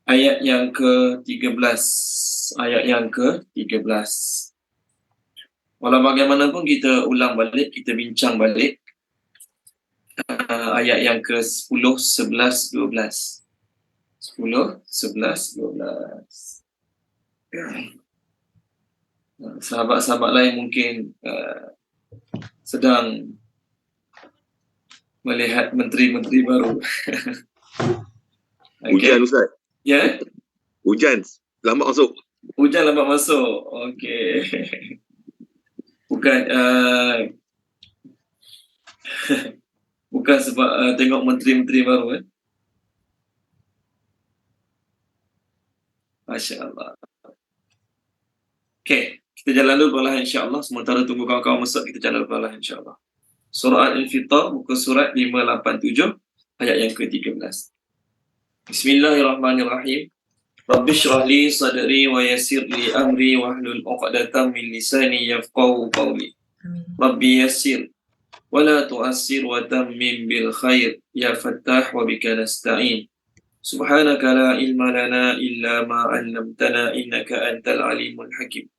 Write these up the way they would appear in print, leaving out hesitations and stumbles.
ayat yang ke-13. Ayat yang ke-13. Walau bagaimanapun kita ulang balik, kita bincang balik ayat yang ke-10, 11, 12. 10, 11, 12. Sahabat-sahabat lain mungkin sedang melihat menteri-menteri baru. Hujan, Ustaz. Ya? Hujan. Lambat masuk. Hujan lambat masuk. Okey. Bukan bukan sebab tengok menteri-menteri baru. Masya Allah. Okey, kita jalan dulu perlahan insya-Allah. Sementara tunggu kawan-kawan masuk, kita jalan perlahan insya-Allah. Surah Al-Infitar, muka surat 587, ayat yang ke-13. Bismillahirrahmanirrahim. Rabbi shrah li sadri wa yassir li amri wahlul 'uqdatam min lisani yafqahu qawli. Rabbi yassir wa la tu'assir wa tammim bil khair ya fattah wa bika nasta'in. Subhanaka la ilma lana illa ma 'allamtana innaka antal alimul hakim.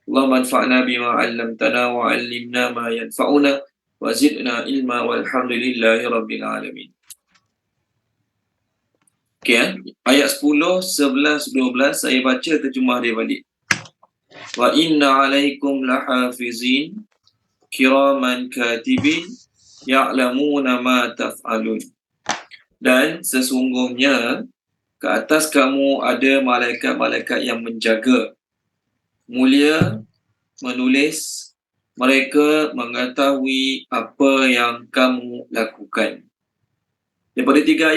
Allahumma anfa'na bima 'allamtana wa 'allimna ma yanfa'una wa zidna ilma walhamdulillahi rabbil alamin. Okey, ayat 10, 11, 12 saya baca terjemah dia balik. Wa inna 'alaikum lahafizin kiraman katibin ya'lamuna ma taf'alun. Dan sesungguhnya ke atas kamu ada malaikat-malaikat yang menjaga, mulia, menulis, mereka mengetahui apa yang kamu lakukan. Daripada tiga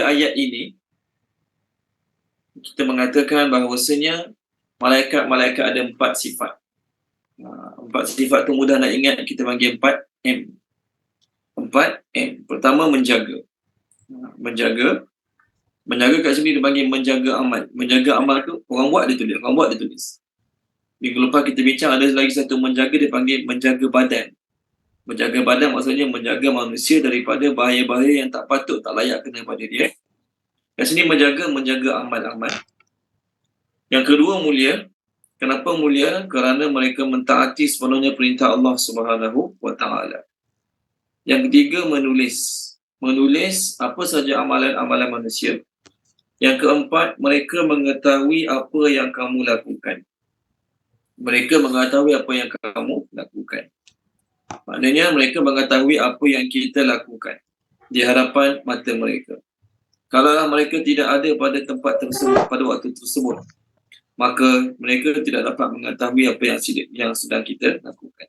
ayat ini, kita mengatakan bahawasanya malaikat-malaikat ada 4 sifat. 4 sifat tu mudah nak ingat, kita panggil 4M. 4M. Pertama, menjaga. Menjaga kat sini dia panggil menjaga amal. Menjaga amal tu, orang buat dia tulis. Minggu lepas kita bincang ada lagi satu menjaga, dia panggil menjaga badan. Menjaga badan maksudnya menjaga manusia daripada bahaya-bahaya yang tak patut, tak layak kena pada dia. Kat sini menjaga amal-amal. Yang kedua, mulia. Kenapa mulia? Kerana mereka mentaati sepenuhnya perintah Allah Subhanahu wa taala. Yang ketiga, menulis apa saja amalan-amalan manusia. Yang keempat, mereka mengetahui apa yang kamu lakukan. Maknanya mereka mengetahui apa yang kita lakukan di hadapan mata mereka. Kalau mereka tidak ada pada tempat tersebut pada waktu tersebut, maka mereka tidak dapat mengetahui apa yang sedang kita lakukan.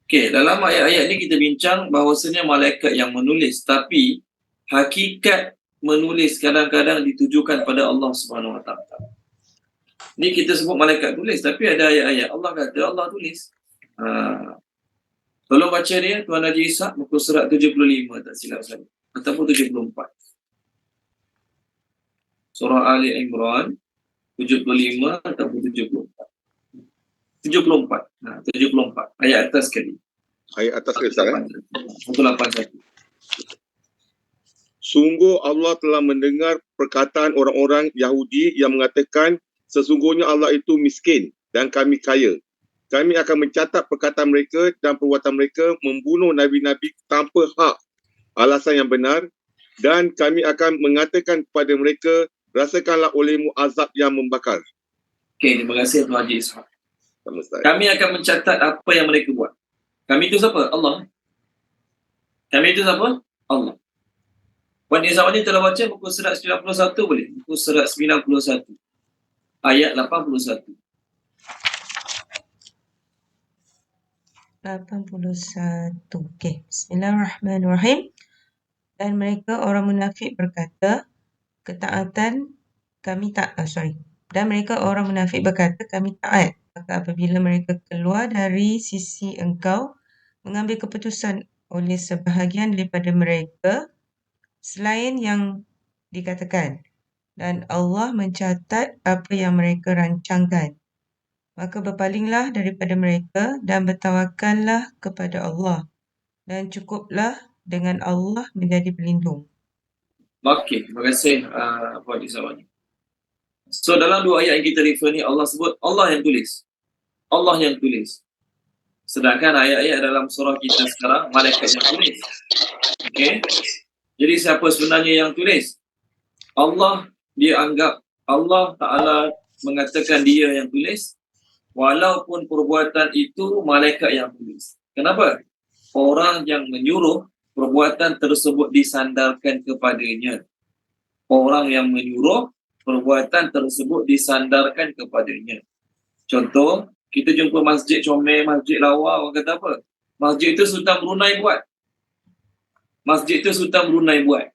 Okey, dalam ayat-ayat ni kita bincang bahawasanya malaikat yang menulis, tapi hakikat menulis kadang-kadang ditujukan pada Allah Subhanahu Wa Taala. Ni kita sebut malaikat tulis, tapi ada ayat-ayat Allah kata Allah tulis. Tolong baca dia Tuan Haji Ishak, muka surat 75 tak silap saya, ataupun 74. Surah Ali Imran 75 ataupun 74. 74. Ayat atas sekali. Ayat atas sekali. 181. Sungguh Allah telah mendengar perkataan orang-orang Yahudi yang mengatakan sesungguhnya Allah itu miskin dan kami kaya. Kami akan mencatat perkataan mereka dan perbuatan mereka membunuh nabi-nabi tanpa hak, alasan yang benar, dan kami akan mengatakan kepada mereka, rasakanlah olehmu azab yang membakar. Okey, terima kasih Tuan Haji Ishak. Kami akan mencatat apa yang mereka buat. Kami itu siapa? Allah. Kami itu siapa? Allah. Puan Izam ni telah baca buku surat 91 boleh? Buku surat 91. Ayat 81. 81. Okey. Bismillahirrahmanirrahim. Dan mereka orang munafik berkata, Dan mereka orang munafik berkata, kami taat. Maka apabila mereka keluar dari sisi engkau, mengambil keputusan oleh sebahagian daripada mereka, selain yang dikatakan, dan Allah mencatat apa yang mereka rancangkan. Maka berpalinglah daripada mereka dan bertawakallah kepada Allah. Dan cukuplah dengan Allah menjadi pelindung. Okey, terima kasih Puan Izawani. So dalam dua ayat yang kita refer ni, Allah sebut Allah yang tulis. Allah yang tulis. Sedangkan ayat-ayat dalam surah kita sekarang, malaikat yang tulis. Okey. Jadi siapa sebenarnya yang tulis? Allah, dia anggap Allah Ta'ala mengatakan dia yang tulis, walaupun perbuatan itu malaikat yang tulis. Kenapa? Orang yang menyuruh perbuatan tersebut disandarkan kepadanya. Orang yang menyuruh perbuatan tersebut disandarkan kepadanya. Contoh, kita jumpa masjid comel, masjid lawa, orang kata apa? Masjid itu Sultan Brunei buat. Masjid itu Sultan Brunei buat.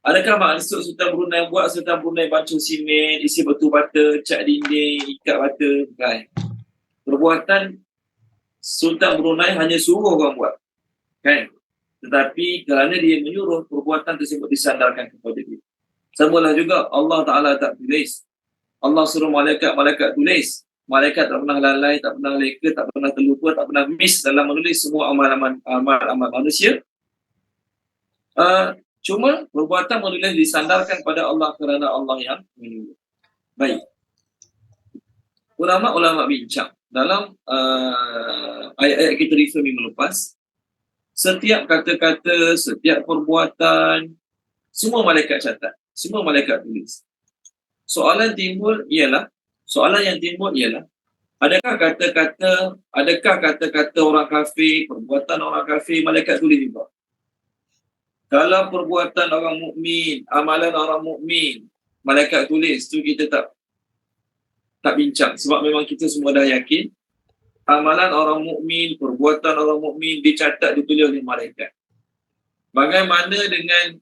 Adakah maksud Sultan Brunei buat, Sultan Brunei batu simen, isi batu bata, cat dinding, ikat bata? Bukan. Perbuatan Sultan Brunei hanya suruh orang buat. Kan? Tetapi kerana dia menyuruh, perbuatan tersebut disandarkan kepada dia. Samalah juga Allah Ta'ala tak tulis. Allah suruh malaikat tulis. Malaikat tak pernah lalai, tak pernah leka, tak pernah terlupa, tak pernah miss dalam menulis semua amal-amal manusia. Cuma perbuatan menulis disandarkan pada Allah kerana Allah yang menyuruh. Baik. Ulama-ulama bincang dalam ayat-ayat kita refer minggu lepas, setiap kata-kata, setiap perbuatan, semua malaikat catat, semua malaikat tulis. Soalan yang timbul ialah, adakah kata-kata orang kafir, perbuatan orang kafir, malaikat tulis juga? Kalau perbuatan orang mukmin, amalan orang mukmin, malaikat tulis, tu kita tak bincang. Sebab memang kita semua dah yakin, amalan orang mukmin, perbuatan orang mukmin dicatat, ditulis oleh malaikat. Bagaimana dengan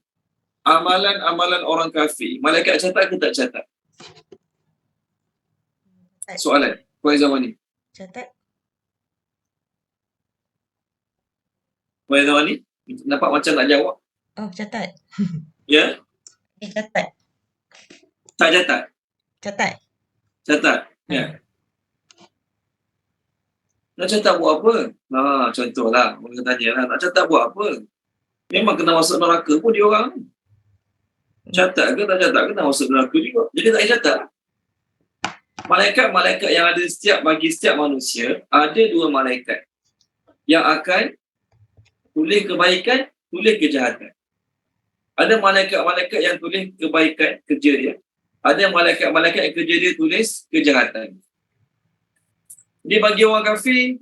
amalan-amalan orang kafir? Malaikat catat ke tak catat? Soalan. Puan Izawani. Catat. Puan Izawani, nampak macam nak jawab. Oh, catat. Ya? Catat. Tak catat? Catat. Catat. Ya. Nak catat buat apa? Contohlah, orang tanya lah, nak catat buat apa? Memang kena masuk neraka pun dia orang. Catat ke tak catat ke nak masuk neraka juga. Jadi tak payah catat. Malaikat-malaikat yang ada bagi setiap manusia, ada dua malaikat yang akan tulis kebaikan, tulis kejahatan. Ada malaikat-malaikat yang tulis kebaikan, kerja dia. Ada malaikat-malaikat yang kerja dia tulis kejahatan. Jadi bagi orang kafir,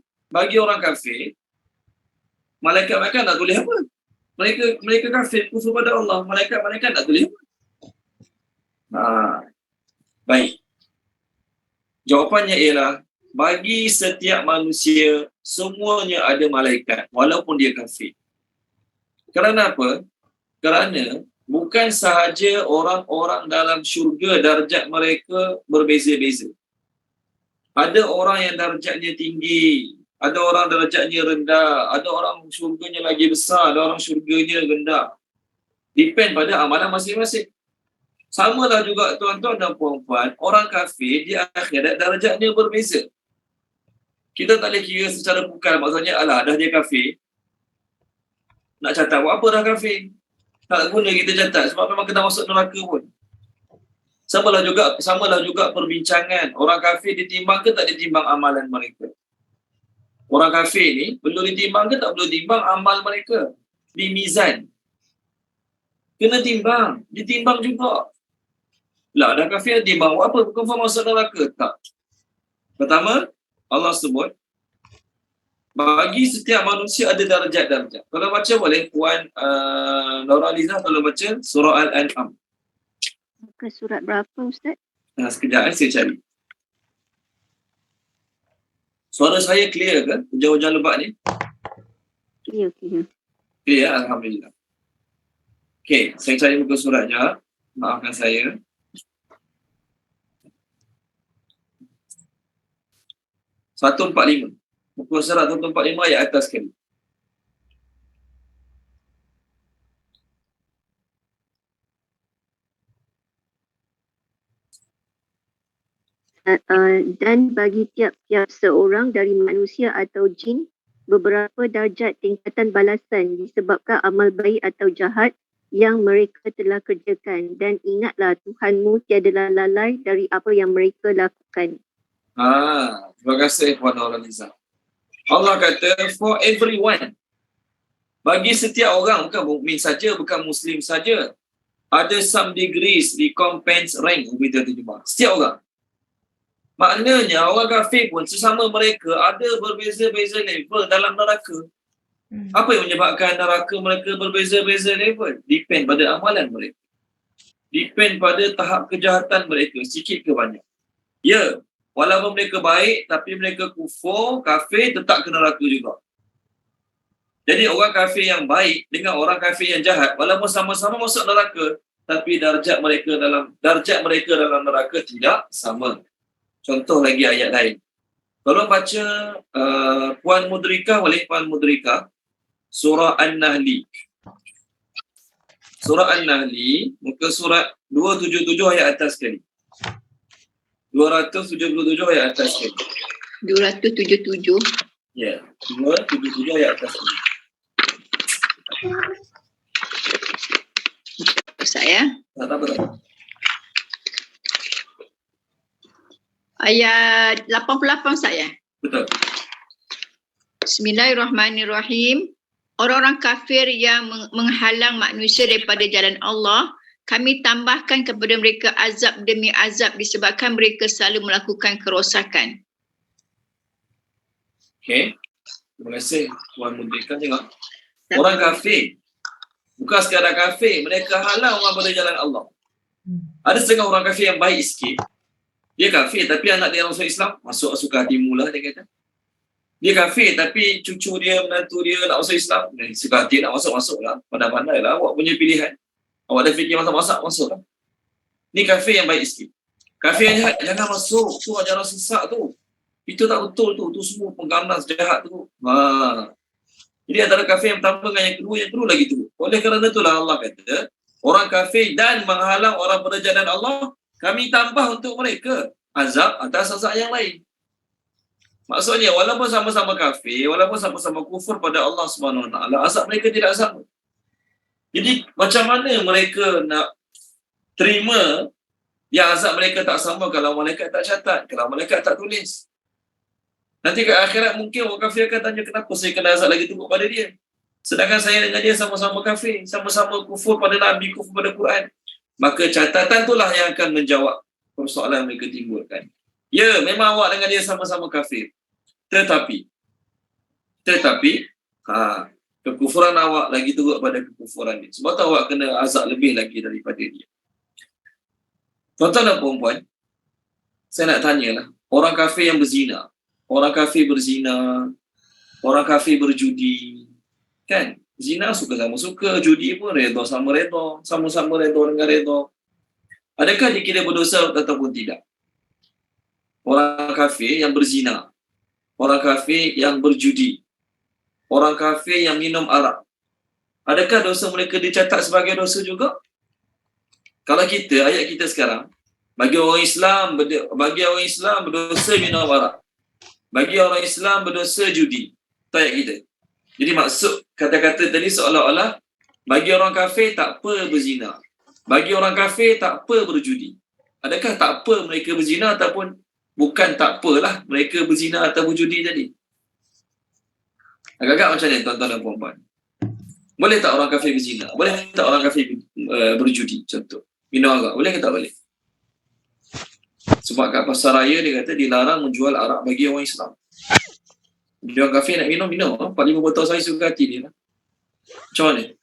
malaikat-malaikat nak tulis apa? Mereka kafir, kufur pada Allah. Malaikat-malaikat nak tulis apa? Baik. Jawapannya ialah, bagi setiap manusia, semuanya ada malaikat, walaupun dia kafir. Kerana apa? Kerana bukan sahaja orang-orang dalam syurga darjat mereka berbeza-beza. Ada orang yang darjatnya tinggi, ada orang darjatnya rendah, ada orang syurganya lagi besar, ada orang syurganya rendah. Depend pada amalan masing-masing. Samalah juga tuan-tuan dan puan-puan, orang kafir di akhirat darjatnya berbeza. Kita tak boleh kira secara pukal, maksudnya dah dia kafir, nak catat buat apa dah kafir? Tak guna kita catat sebab memang kena masuk neraka pun. Samalah juga perbincangan, orang kafir ditimbang ke tak ditimbang amalan mereka. Orang kafir ni perlu ditimbang ke tak perlu ditimbang amal mereka di mizan. Kena timbang, ditimbang juga. Lah dah kafir ditimbang buat apa? Confirm masuk neraka? Tak. Pertama, Allah sebut bagi setiap manusia ada darjat-darjat. Kalau baca boleh Puan Laura Liza, kalau baca surah Al-An'am. Bukan surat berapa Ustaz? Sekejap saya cari. Suara saya clear ke? Hujan-hujan lebat ni? Clear. Clear, Alhamdulillah. Okey, saya cari muka suratnya. Maafkan saya. (145). Muka surat 145 ayat atas sekali. Dan bagi tiap-tiap seorang dari manusia atau jin beberapa darjat tingkatan balasan disebabkan amal baik atau jahat yang mereka telah kerjakan, dan ingatlah Tuhanmu tiadalah lalai dari apa yang mereka lakukan. Terima kasih Puan Nurhaliza. Allah kata for everyone. Bagi setiap orang, bukan mukmin saja, bukan muslim saja. Ada some degrees, recompense, rank kita terjemah. Setiap orang. Maknanya orang kafir pun sesama mereka ada berbeza-beza level dalam neraka. Apa yang menyebabkan neraka mereka berbeza-beza level? Depend pada amalan mereka. Depend pada tahap kejahatan mereka, sikit ke banyak. Ya, walaupun mereka baik tapi mereka kufur, kafir, tetap ke neraka juga. Jadi orang kafir yang baik dengan orang kafir yang jahat, walaupun sama-sama masuk neraka, tapi darjat mereka dalam neraka tidak sama. Contoh lagi ayat lain. Kalau baca Puan Mudrika, Puan Mudrika, Surah An-Nahli. Surah An-Nahli, muka surat 277 ayat atas sekali. 277 ayat atas sekali. 277. Ya, 277 ayat atas sekali. Saya. Tak apa. Ayat 88 saya. Betul. Bismillahirrahmanirrahim. Orang-orang kafir yang menghalang manusia daripada jalan Allah, kami tambahkan kepada mereka azab demi azab disebabkan mereka selalu melakukan kerosakan. Okey. Terima kasih Puan Mudrika. Tengok. Orang kafir, bukan sekadar kafir, mereka halang orang pada jalan Allah. Ada setengah orang kafir yang baik sikit. Dia kafir tapi anak dia masuk Islam, masuk suka hatimu lah dia kata. Dia kafir tapi cucu dia, menantu dia nak masuk Islam, suka hati nak masuk lah. Pandai-pandai lah awak punya pilihan. Awak dah fikir masuk lah. Ni kafir yang baik sikit. Kafir yang jahat, jangan masuk. Tu ajaran sesat tu. Itu tak betul tu. Tu semua pengganas jahat tu. Jadi antara kafir yang pertama dengan yang kedua lagi tu. Oleh kerana itulah Allah kata, orang kafir dan menghalang orang berjalan Allah, kami tambah untuk mereka azab atas azab yang lain. Maksudnya walaupun sama-sama kafir, walaupun sama-sama kufur pada Allah Subhanahu Wa Taala, azab mereka tidak sama. Jadi macam mana mereka nak terima yang azab mereka tak sama kalau malaikat tak catat, kalau malaikat tak tulis? Nanti ke akhirat mungkin orang kafir akan tanya, kenapa saya kena azab lagi teruk pada dia? Sedangkan saya dengan dia sama-sama kafir, sama-sama kufur pada Nabi, kufur pada Quran. Maka catatan itulah yang akan menjawab persoalan mereka timbulkan. Ya, memang awak dengan dia sama-sama kafir. Tetapi kekufuran awak lagi teruk pada kekufuran dia. Sebab tu awak kena azab lebih lagi daripada dia. Tuan-tuan dan puan-puan, saya nak tanyalah, orang kafir yang berzina, orang kafir berzina, orang kafir berjudi, kan? Zina suka-sama suka, judi pun redha sama redha, sama-sama redha dengan redha. Adakah dikira berdosa ataupun tidak? Orang kafir yang berzina, orang kafir yang berjudi, orang kafir yang minum arak, adakah dosa mereka dicatat sebagai dosa juga? Kalau kita, ayat kita sekarang, bagi orang Islam berdosa minum arak, bagi orang Islam berdosa judi. Itu ayat kita. Jadi maksud kata-kata tadi seolah-olah bagi orang kafir tak apa berzina, bagi orang kafir tak apa berjudi. Adakah tak apa mereka berzina ataupun bukan tak apalah mereka berzina atau berjudi tadi? Agak-agak macam ni tuan-tuan dan puan-puan. Boleh tak orang kafir berzina? Boleh tak orang kafir berjudi? Contoh, minum arak. Boleh ke tak boleh? Sebab kat pasar raya dia kata dilarang menjual arak bagi orang Islam. Dia orang kafir nak minum 4-5 botol saya suka hati dia lah. Macam mana?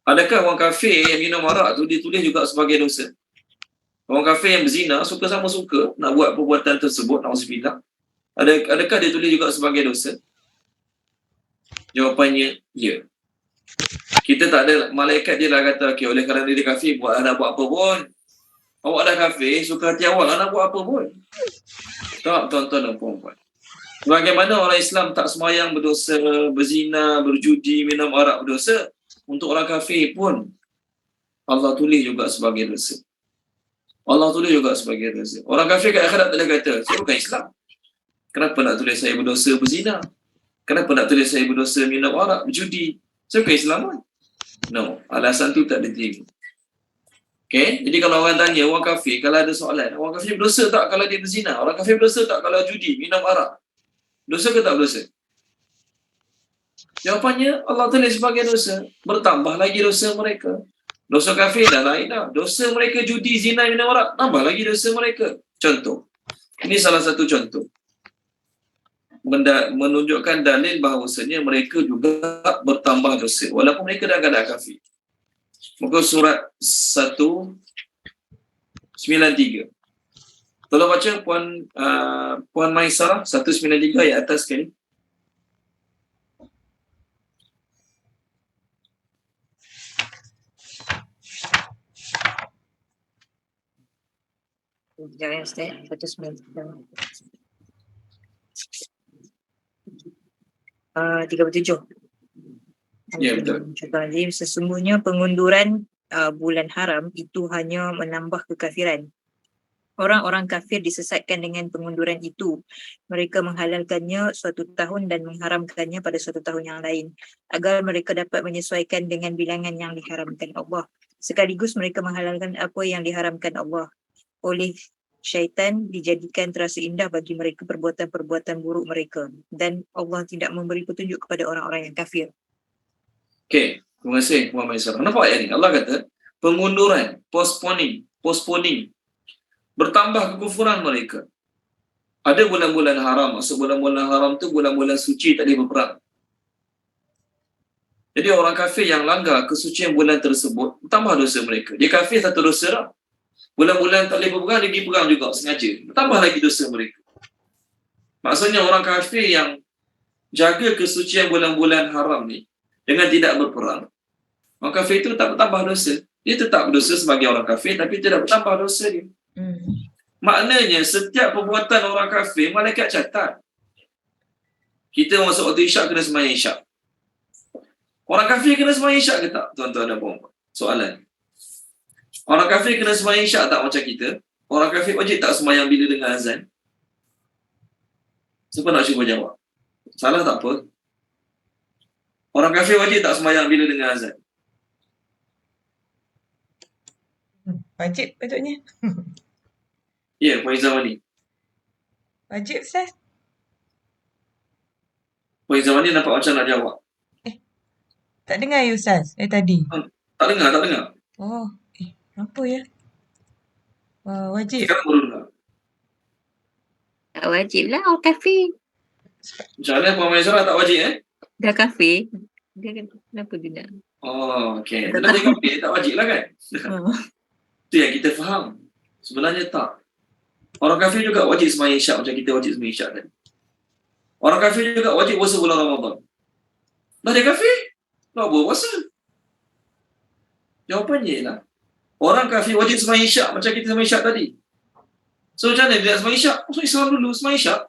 Adakah orang kafir yang minum arak tu ditulis juga sebagai dosa? Orang kafir yang berzina suka-sama suka nak buat perbuatan tersebut, na'udzubillah, adakah dia tulis juga sebagai dosa? Jawapannya ya. Kita tak ada, malaikat dia lah kata, okay, oleh kerana dia kafir, nak buat apa pun. Awak dah kafir, suka hati awak lah nak buat apa pun. Tak, tuan-tuan dan puan-puan. Bagaimana orang Islam tak semayang berdosa, berzina, berjudi, minum arak berdosa, untuk orang kafir pun Allah tulis juga sebagai dosa. Allah tulis juga sebagai dosa. Orang kafir kat akhirat tak ada kata, saya bukan Islam, kenapa nak tulis saya berdosa berzina? Kenapa nak tulis saya berdosa minum arak, berjudi? Saya bukan Islam kan? No, alasan tu tak diterima. Okay, jadi kalau orang tanya orang kafir, kalau ada soalan, orang kafir berdosa tak kalau dia berzina? Orang kafir berdosa tak kalau judi, minum arak? Dosa ke tak berdosa? Jawapannya Allah tulis sebagai dosa. Bertambah lagi dosa mereka. Dosa kafir dah lain dah. Dosa mereka judi, zina, minum arak, tambah lagi dosa mereka. Contoh. Ini salah satu contoh. Menunjukkan dalil bahawasanya mereka juga bertambah dosa walaupun mereka dah keadaan kafir. Muka surat 193. Tolong baca Puan Maisarah 193 ayat atas sekali. Jangan Ustaz, 193. 37. Ya, betul. Sesungguhnya pengunduran bulan haram itu hanya menambah kekafiran. Orang-orang kafir disesatkan dengan pengunduran itu. Mereka menghalalkannya suatu tahun dan mengharamkannya pada suatu tahun yang lain agar mereka dapat menyesuaikan dengan bilangan yang diharamkan Allah. Sekaligus mereka menghalalkan apa yang diharamkan Allah. Oleh syaitan dijadikan terasa indah bagi mereka perbuatan-perbuatan buruk mereka, dan Allah tidak memberi petunjuk kepada orang-orang yang kafir. Okey, terima kasih Puan Maisarah. Nampak ayat ni? Allah kata pengunduran, postponing. Bertambah kekufuran mereka. Ada bulan-bulan haram, maksud bulan-bulan haram tu bulan-bulan suci tak boleh berperang. Jadi orang kafir yang langgar kesucian bulan tersebut, tambah dosa mereka. Dia kafir satu dosa dah. Bulan-bulan tak boleh berperang, dia pergi perang juga sengaja. Tambah lagi dosa mereka. Maksudnya orang kafir yang jaga kesucian bulan-bulan haram ni dengan tidak berperang, orang kafir itu tak bertambah dosa. Dia tetap berdosa sebagai orang kafir tapi tidak bertambah dosa dia. Maknanya setiap perbuatan orang kafir malaikat catat. Kita masuk waktu isyak kena sembahyang isyak. Orang kafir kena sembahyang isyak ke tak, tuan-tuan dan puan-puan? Soalan. Orang kafir kena sembahyang isyak tak macam kita? Orang kafir wajib tak sembahyang bila dengar azan? Siapa nak cuba jawab? Salah tak apa. Orang kafir wajib tak sembahyang bila dengar azan? Wajib patutnya. Ya, Puan Izzawani. Wajib, Ustaz. Puan Izzawani nampak macam nak jawab. Tak dengar ya, Ustaz? Tadi. Tak dengar. Oh, apa ya? Wajib. Sekarang baru dengar. Tak wajib lah orang kafir. Macam mana Puan Maisarah tak wajib Dah kafir. Dia kenapa dia nak? Oh, okey. Dia nak jadi kafir, tak wajib lah kan? Itu yang kita faham. Sebenarnya tak. Orang kafir juga wajib sembahyang isyak macam kita wajib sembahyang isyak kan. Orang kafir juga wajib puasa bulan Ramadan. Dah dia kafir, nak buat puasa. Jawapannya ialah orang kafir wajib sembahyang isyak macam kita sembahyang isyak tadi. So macam mana dia nak sembahyang isyak? Masuk Islam dulu, sembahyang isyak.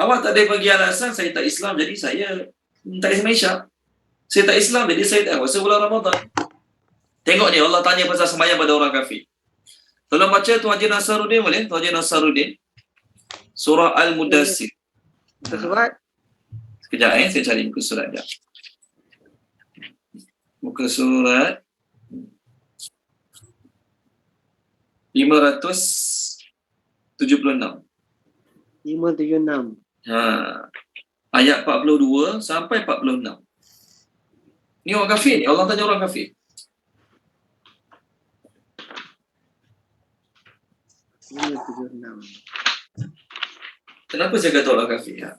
Awak tak ada bagi alasan saya tak Islam jadi saya tak sembahyang isyak. Saya tak Islam jadi saya tak puasa bulan Ramadan. Tengok ni Allah tanya pasal sembahyang pada orang kafir. Tolong baca Tuan Haji Nasaruddin boleh? Tuan Haji Nasaruddin. Surah Al-Mudassir. Surat Sekejap saya cari muka surat sekejap. Muka surat 576. 576. Ayat 42 sampai 46. Ni orang kafir ni. Allah tanya orang kafir. 576. Kenapa saya kata orang kafir?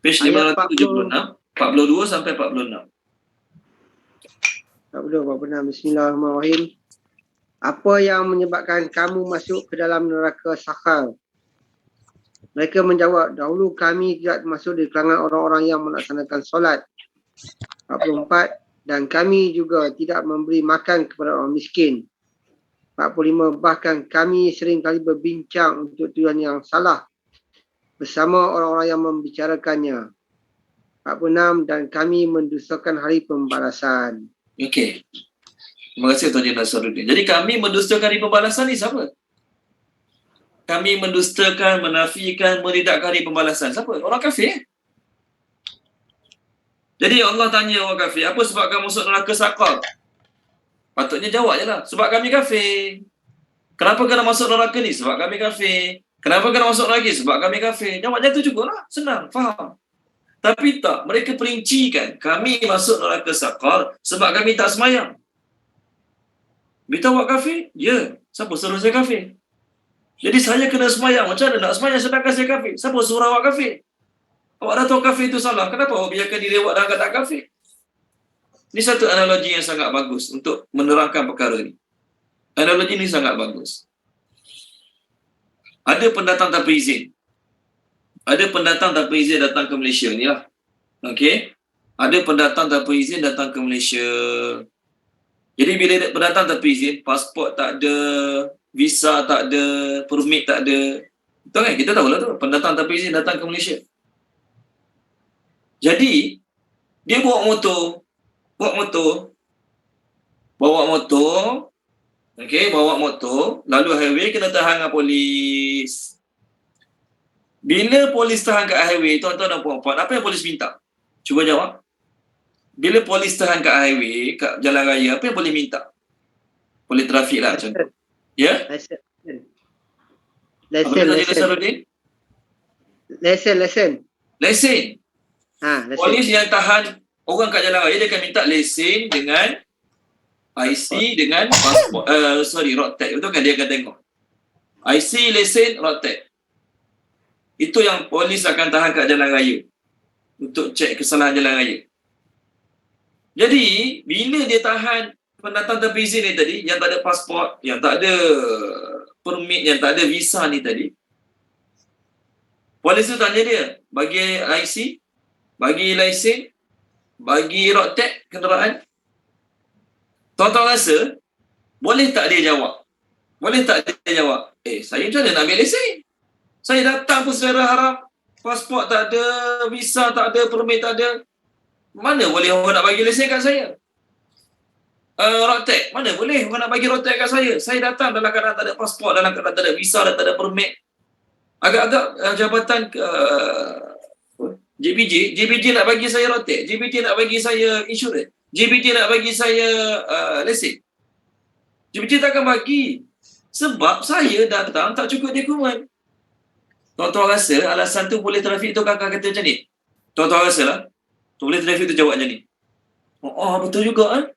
Page Ayat 576, 42 sampai 46. 46. Bismillahirrahmanirrahim. Apa yang menyebabkan kamu masuk ke dalam neraka Sakhar? Mereka menjawab, dahulu kami tidak masuk di kalangan orang-orang yang melaksanakan solat. 44. Dan kami juga tidak memberi makan kepada orang miskin. 45. Bahkan kami seringkali berbincang untuk tujuan yang salah bersama orang-orang yang membicarakannya. 46. Dan kami mendustakan hari pembalasan. Okey. Terima kasih Tuan Haji Nasaruddin. Jadi kami mendustakan hari pembalasan ni siapa? Kami mendustakan, menafikan, menidakkan hari pembalasan. Siapa? Orang kafir. Jadi Allah tanya orang kafir, apa sebab kamu masuk neraka Saqar? Patutnya jawab je lah, sebab kami kafir. Kenapa kena masuk neraka ni? Sebab kami kafir. Kenapa kena masuk neraka? Sebab kami kafir. Jawabnya tu jugalah, senang, faham. Tapi tak, mereka perincikan, kami masuk neraka Saqar sebab kami tak semayang. Kita awak kafir? Ya. Siapa suruh saya kafir? Jadi saya kena semayang. Macam mana nak semayang sedangkan saya kafir? Siapa suruh awak kafir? Awak dah tahu kafir itu salah. Kenapa awak biarkan diri awak dalam keadaan kafir? Ini satu analogi yang sangat bagus untuk menerangkan perkara ini. Analogi ini sangat bagus. Ada pendatang tanpa izin. Ada pendatang tanpa izin datang ke Malaysia ni lah. Okey. Ada pendatang tanpa izin datang ke Malaysia. Jadi bila pendatang tanpa izin, pasport tak ada, visa tak ada, permit tak ada. Betul kan? Kita tahulah tu, pendatang tanpa izin datang ke Malaysia. Jadi, dia bawa motor, okey, bawa motor, lalu highway kena tahan dengan polis. Bila polis tahan kat highway, tuan-tuan dan puan-puan, apa yang polis minta? Cuba jawab. Bila polis tahan kat highway, kat jalan raya, apa yang boleh minta? Polis trafik lah contoh. Ya? Lesen. Apa dia tanya Nasaruddin? Lesen. Lesen. Lesen. Polis yang tahan orang kat jalan raya, dia akan minta lesen dengan IC dengan pasport, road tag. Betul kan? Dia akan tengok IC, lesen, road tag. Itu yang polis akan tahan kat jalan raya untuk cek kesalahan jalan raya. Jadi, bila dia tahan pendatang tanpa izin ni tadi, yang tak ada pasport, yang tak ada permit, yang tak ada visa ni tadi, polis tu tanya dia, bagi IC, bagi lesen, bagi road tag kenderaan. Tuan-tuan rasa, boleh tak dia jawab? Boleh tak dia jawab? Saya macam mana nak ambil lesen? Saya datang pun secara haram, pasport tak ada, visa tak ada, permit tak ada. Mana boleh orang nak bagi lesen kat saya? Road tag, mana boleh orang nak bagi road tag kat saya? Saya datang dalam keadaan tak ada pasport, dalam keadaan tak ada visa dan tak ada permit. Agak-agak jabatan JPJ nak bagi saya road tag, JPJ nak bagi saya insurans, JPJ nak bagi saya lesen. JPJ takkan bagi sebab saya datang tak cukup dokumen. Tuan-tuan rasa alasan tu boleh trafik tu kakak kata macam ni? Tuan-tuan rasa lah, boleh trafik tu jawab macam ni? Betul juga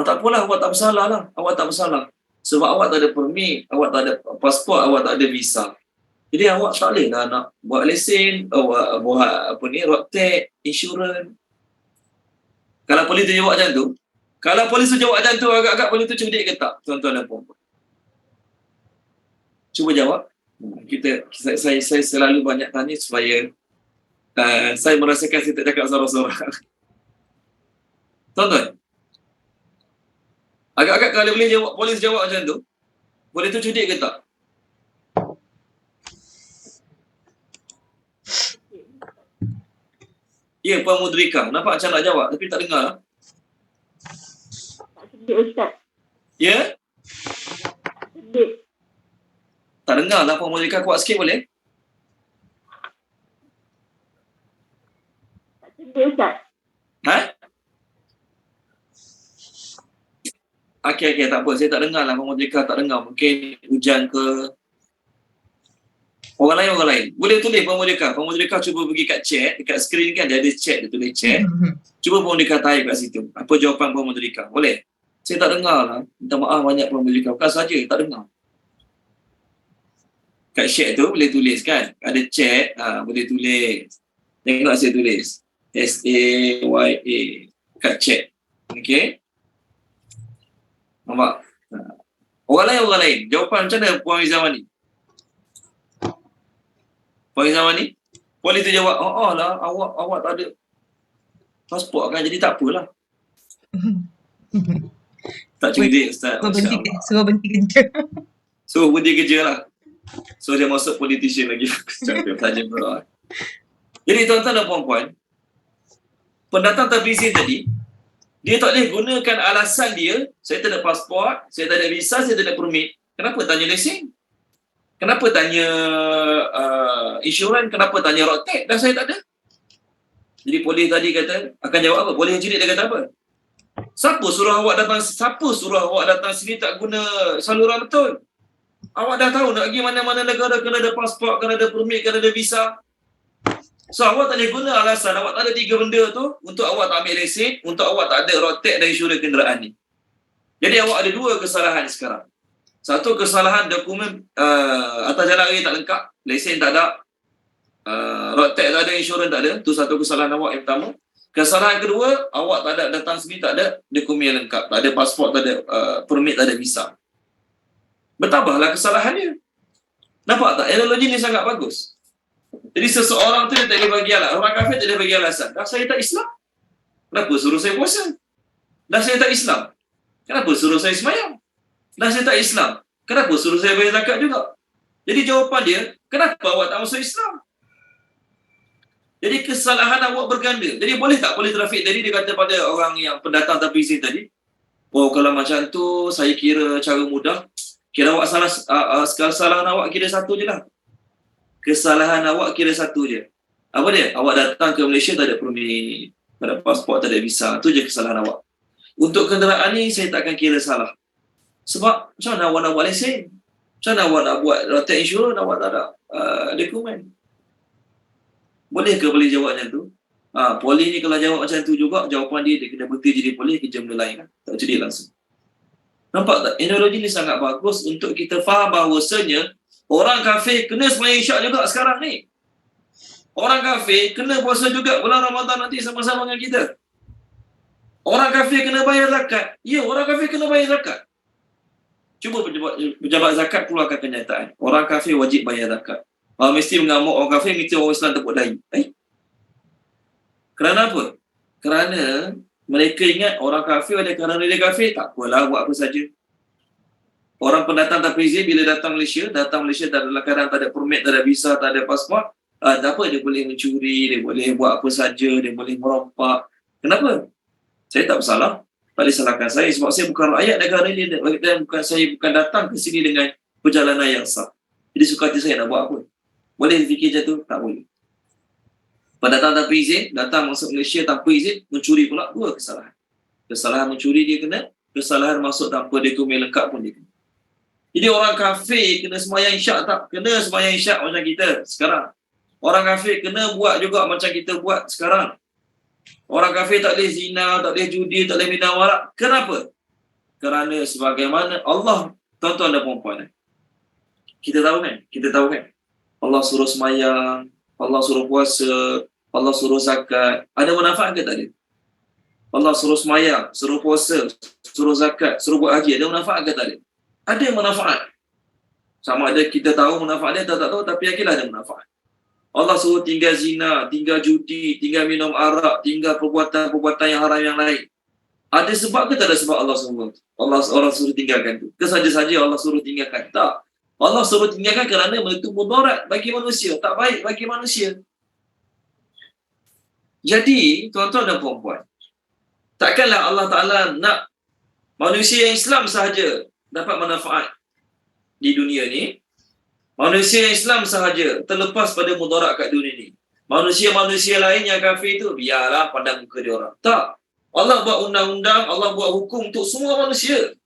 tak apalah, awak tak bersalah lah. Awak tak bersalah. Sebab awak tak ada permit, awak tak ada pasport, awak tak ada visa. Jadi awak tak boleh lah nak buat lesen, awak buat road tag, insurans. Kalau polis tu jawab macam tu, agak-agak polis tu cerdik ke tak, tuan-tuan dan puan-puan? Cuba jawab. Saya selalu banyak tanya supaya saya merasakan saya tak cakap sorang-sorang. Tuan-tuan, agak-agak kalau boleh jawab, polis jawab macam tu, polis tu cerdik ke tak? Ya, Puan Mudrika. Nampak macam nak jawab tapi tak dengar. Tak sedih Ustaz. Ya? Sedih. Tak dengar lah Puan Mudrika. Kuat sikit boleh? Tak sedih Ustaz. Okey, tak apa. Saya tak dengar lah Puan Mudrika. Tak dengar. Mungkin hujan ke. Orang lain. Boleh tulis Puan Mudrika. Puan Mudrika cuba pergi kat chat. Dekat skrin kan dia ada chat. Dia tulis chat. Cuba Puan Mudrika type kat situ. Apa jawapan Puan Mudrika? Boleh? Saya tak dengar lah. Minta maaf banyak Puan Mudrika. Bukan saja. Tak dengar. Kat chat tu boleh tulis kan? Ada chat. Boleh tulis. Tengok saya tulis. SAYA. Kat chat. Okey? Nampak? Orang lain. Jawapan macam mana Puan Izamani? Puan Izamani? Puan itu jawab, lah, awak tak ada pasport kan, jadi tak apalah. Tak cerdik Ustaz. Suruh berhenti kerja. Suruh berhenti kerja lah. So dia masuk politician lagi. Jadi tuan-tuan dan puan-puan, pendatang tanpa izin tadi, dia tak boleh gunakan alasan dia, saya tak ada pasport, saya tak ada visa, saya tak ada permit. Kenapa tanya lesen? Kenapa tanya insurans? Kenapa tanya road tag? Dan saya tak ada. Jadi polis tadi kata, akan jawab apa? Polis yang cerdik dia kata apa? Siapa suruh awak datang sini tak guna saluran betul? Awak dah tahu nak pergi mana-mana negara kena ada pasport, kena ada permit, kena ada visa. So awak tak boleh guna alasan awak tak ada 3 benda tu untuk awak tak ambil lesen, untuk awak tak ada road tax dan insurans kenderaan ni. Jadi awak ada 2 kesalahan sekarang. Satu kesalahan dokumen atas jalan raya tak lengkap, lesen tak ada, road tax tak ada, insurans tak ada. Tu satu kesalahan awak yang pertama. Kesalahan kedua, awak tak ada datang sini, tak ada dokumen yang lengkap, tak ada pasport, tak ada permit, tak ada visa. Bertambahlah kesalahan dia. Nampak tak? Analogi ni sangat bagus. Jadi seseorang tu dia tak boleh bagi alasan. Orang kafir tak boleh bagi alasan. Dah saya tak Islam, kenapa suruh saya puasa? Dah saya tak Islam, kenapa suruh saya semayang? Dah saya tak Islam, kenapa suruh saya bayar zakat juga? Jadi jawapan dia, kenapa awak tak masuk Islam? Jadi kesalahan awak berganda. Jadi boleh tak polis trafik tadi dia kata pada orang yang pendatang tanpa izin tadi, oh kalau macam tu saya kira cara mudah, kira awak salah, kesalahan awak kira satu je lah. Kesalahan awak kira satu je. Apa dia? Awak datang ke Malaysia tak ada permit, tak ada pasport, tak ada visa. Tu je kesalahan awak. Untuk kenderaan ni saya takkan kira salah. Sebab macam mana awak nak buat lesen? Macam mana awak nak buat road tax insurance, awak tak ada dokumen? Boleh ke boleh jawab macam tu? Polis ni kalau jawab macam tu juga, jawapan dia kena berhenti jadi polis, kerja benda lain kan? Tak cerdik langsung. Nampak tak? Analogi ni sangat bagus untuk kita faham bahawasanya orang kafir kena sembahyang isyak juga sekarang ni. Orang kafir kena puasa juga bulan Ramadan nanti sama-sama dengan kita. Orang kafir kena bayar zakat. Ya, orang kafir kena bayar zakat. Cuba pejabat zakat keluarkan kenyataan. Orang kafir wajib bayar zakat. Mesti mengamuk orang kafir, mesti orang Islam tepuk dahi. Kerana apa? Kerana mereka ingat orang kafir ada kerana dia kafir, tak apalah buat apa saja. Orang pendatang tanpa izin bila datang Malaysia dalam keadaan tak ada permit, tak ada visa, tak ada pasport, tak apa, dia boleh mencuri, dia boleh buat apa saja, dia boleh merompak. Kenapa? Saya tak bersalah. Tak boleh salahkan saya sebab saya bukan rakyat negara ini dan saya bukan datang ke sini dengan perjalanan yang sah. Jadi suka hati saya nak buat apa? Boleh fikir macam tu? Tak boleh. Pendatang tanpa izin, datang masuk Malaysia tanpa izin, mencuri pula, 2 kesalahan. Kesalahan mencuri dia kena, kesalahan masuk tanpa dokumen lengkap pun dia kena. Jadi orang kafir kena sembahyang isyak tak? Kena sembahyang isyak macam kita sekarang. Orang kafir kena buat juga macam kita buat sekarang. Orang kafir tak boleh zina, tak boleh judi, tak boleh minum arak. Kenapa? Kerana sebagaimana Allah, tuan-tuan dan puan-puan, kita tahu kan? Allah suruh sembahyang, Allah suruh puasa, Allah suruh zakat. Ada manfaat ke tak ada? Allah suruh sembahyang, suruh puasa, suruh zakat, suruh buat haji. Ada manfaat ke tak ada? Ada manfaat. Sama ada kita tahu manfaat dia atau tak tahu, tapi yakinlah ada manfaat. Allah suruh tinggal zina, tinggal judi, tinggal minum arak, tinggal perbuatan-perbuatan yang haram yang lain. Ada sebab ke tak ada sebab Allah suruh? Allah suruh tinggalkan tu. Kesaja-saja Allah suruh tinggalkan. Tak. Allah suruh tinggalkan kerana itu mudarat bagi manusia, tak baik bagi manusia. Jadi, tuan-tuan dan puan-puan, takkanlah Allah Ta'ala nak manusia yang Islam sahaja dapat manfaat di dunia ni. Manusia yang Islam sahaja terlepas pada mudarat kat dunia ni. Manusia-manusia lain yang kafir tu, biarlah pandang muka dia orang. Tak. Allah buat undang-undang, Allah buat hukum untuk semua manusia.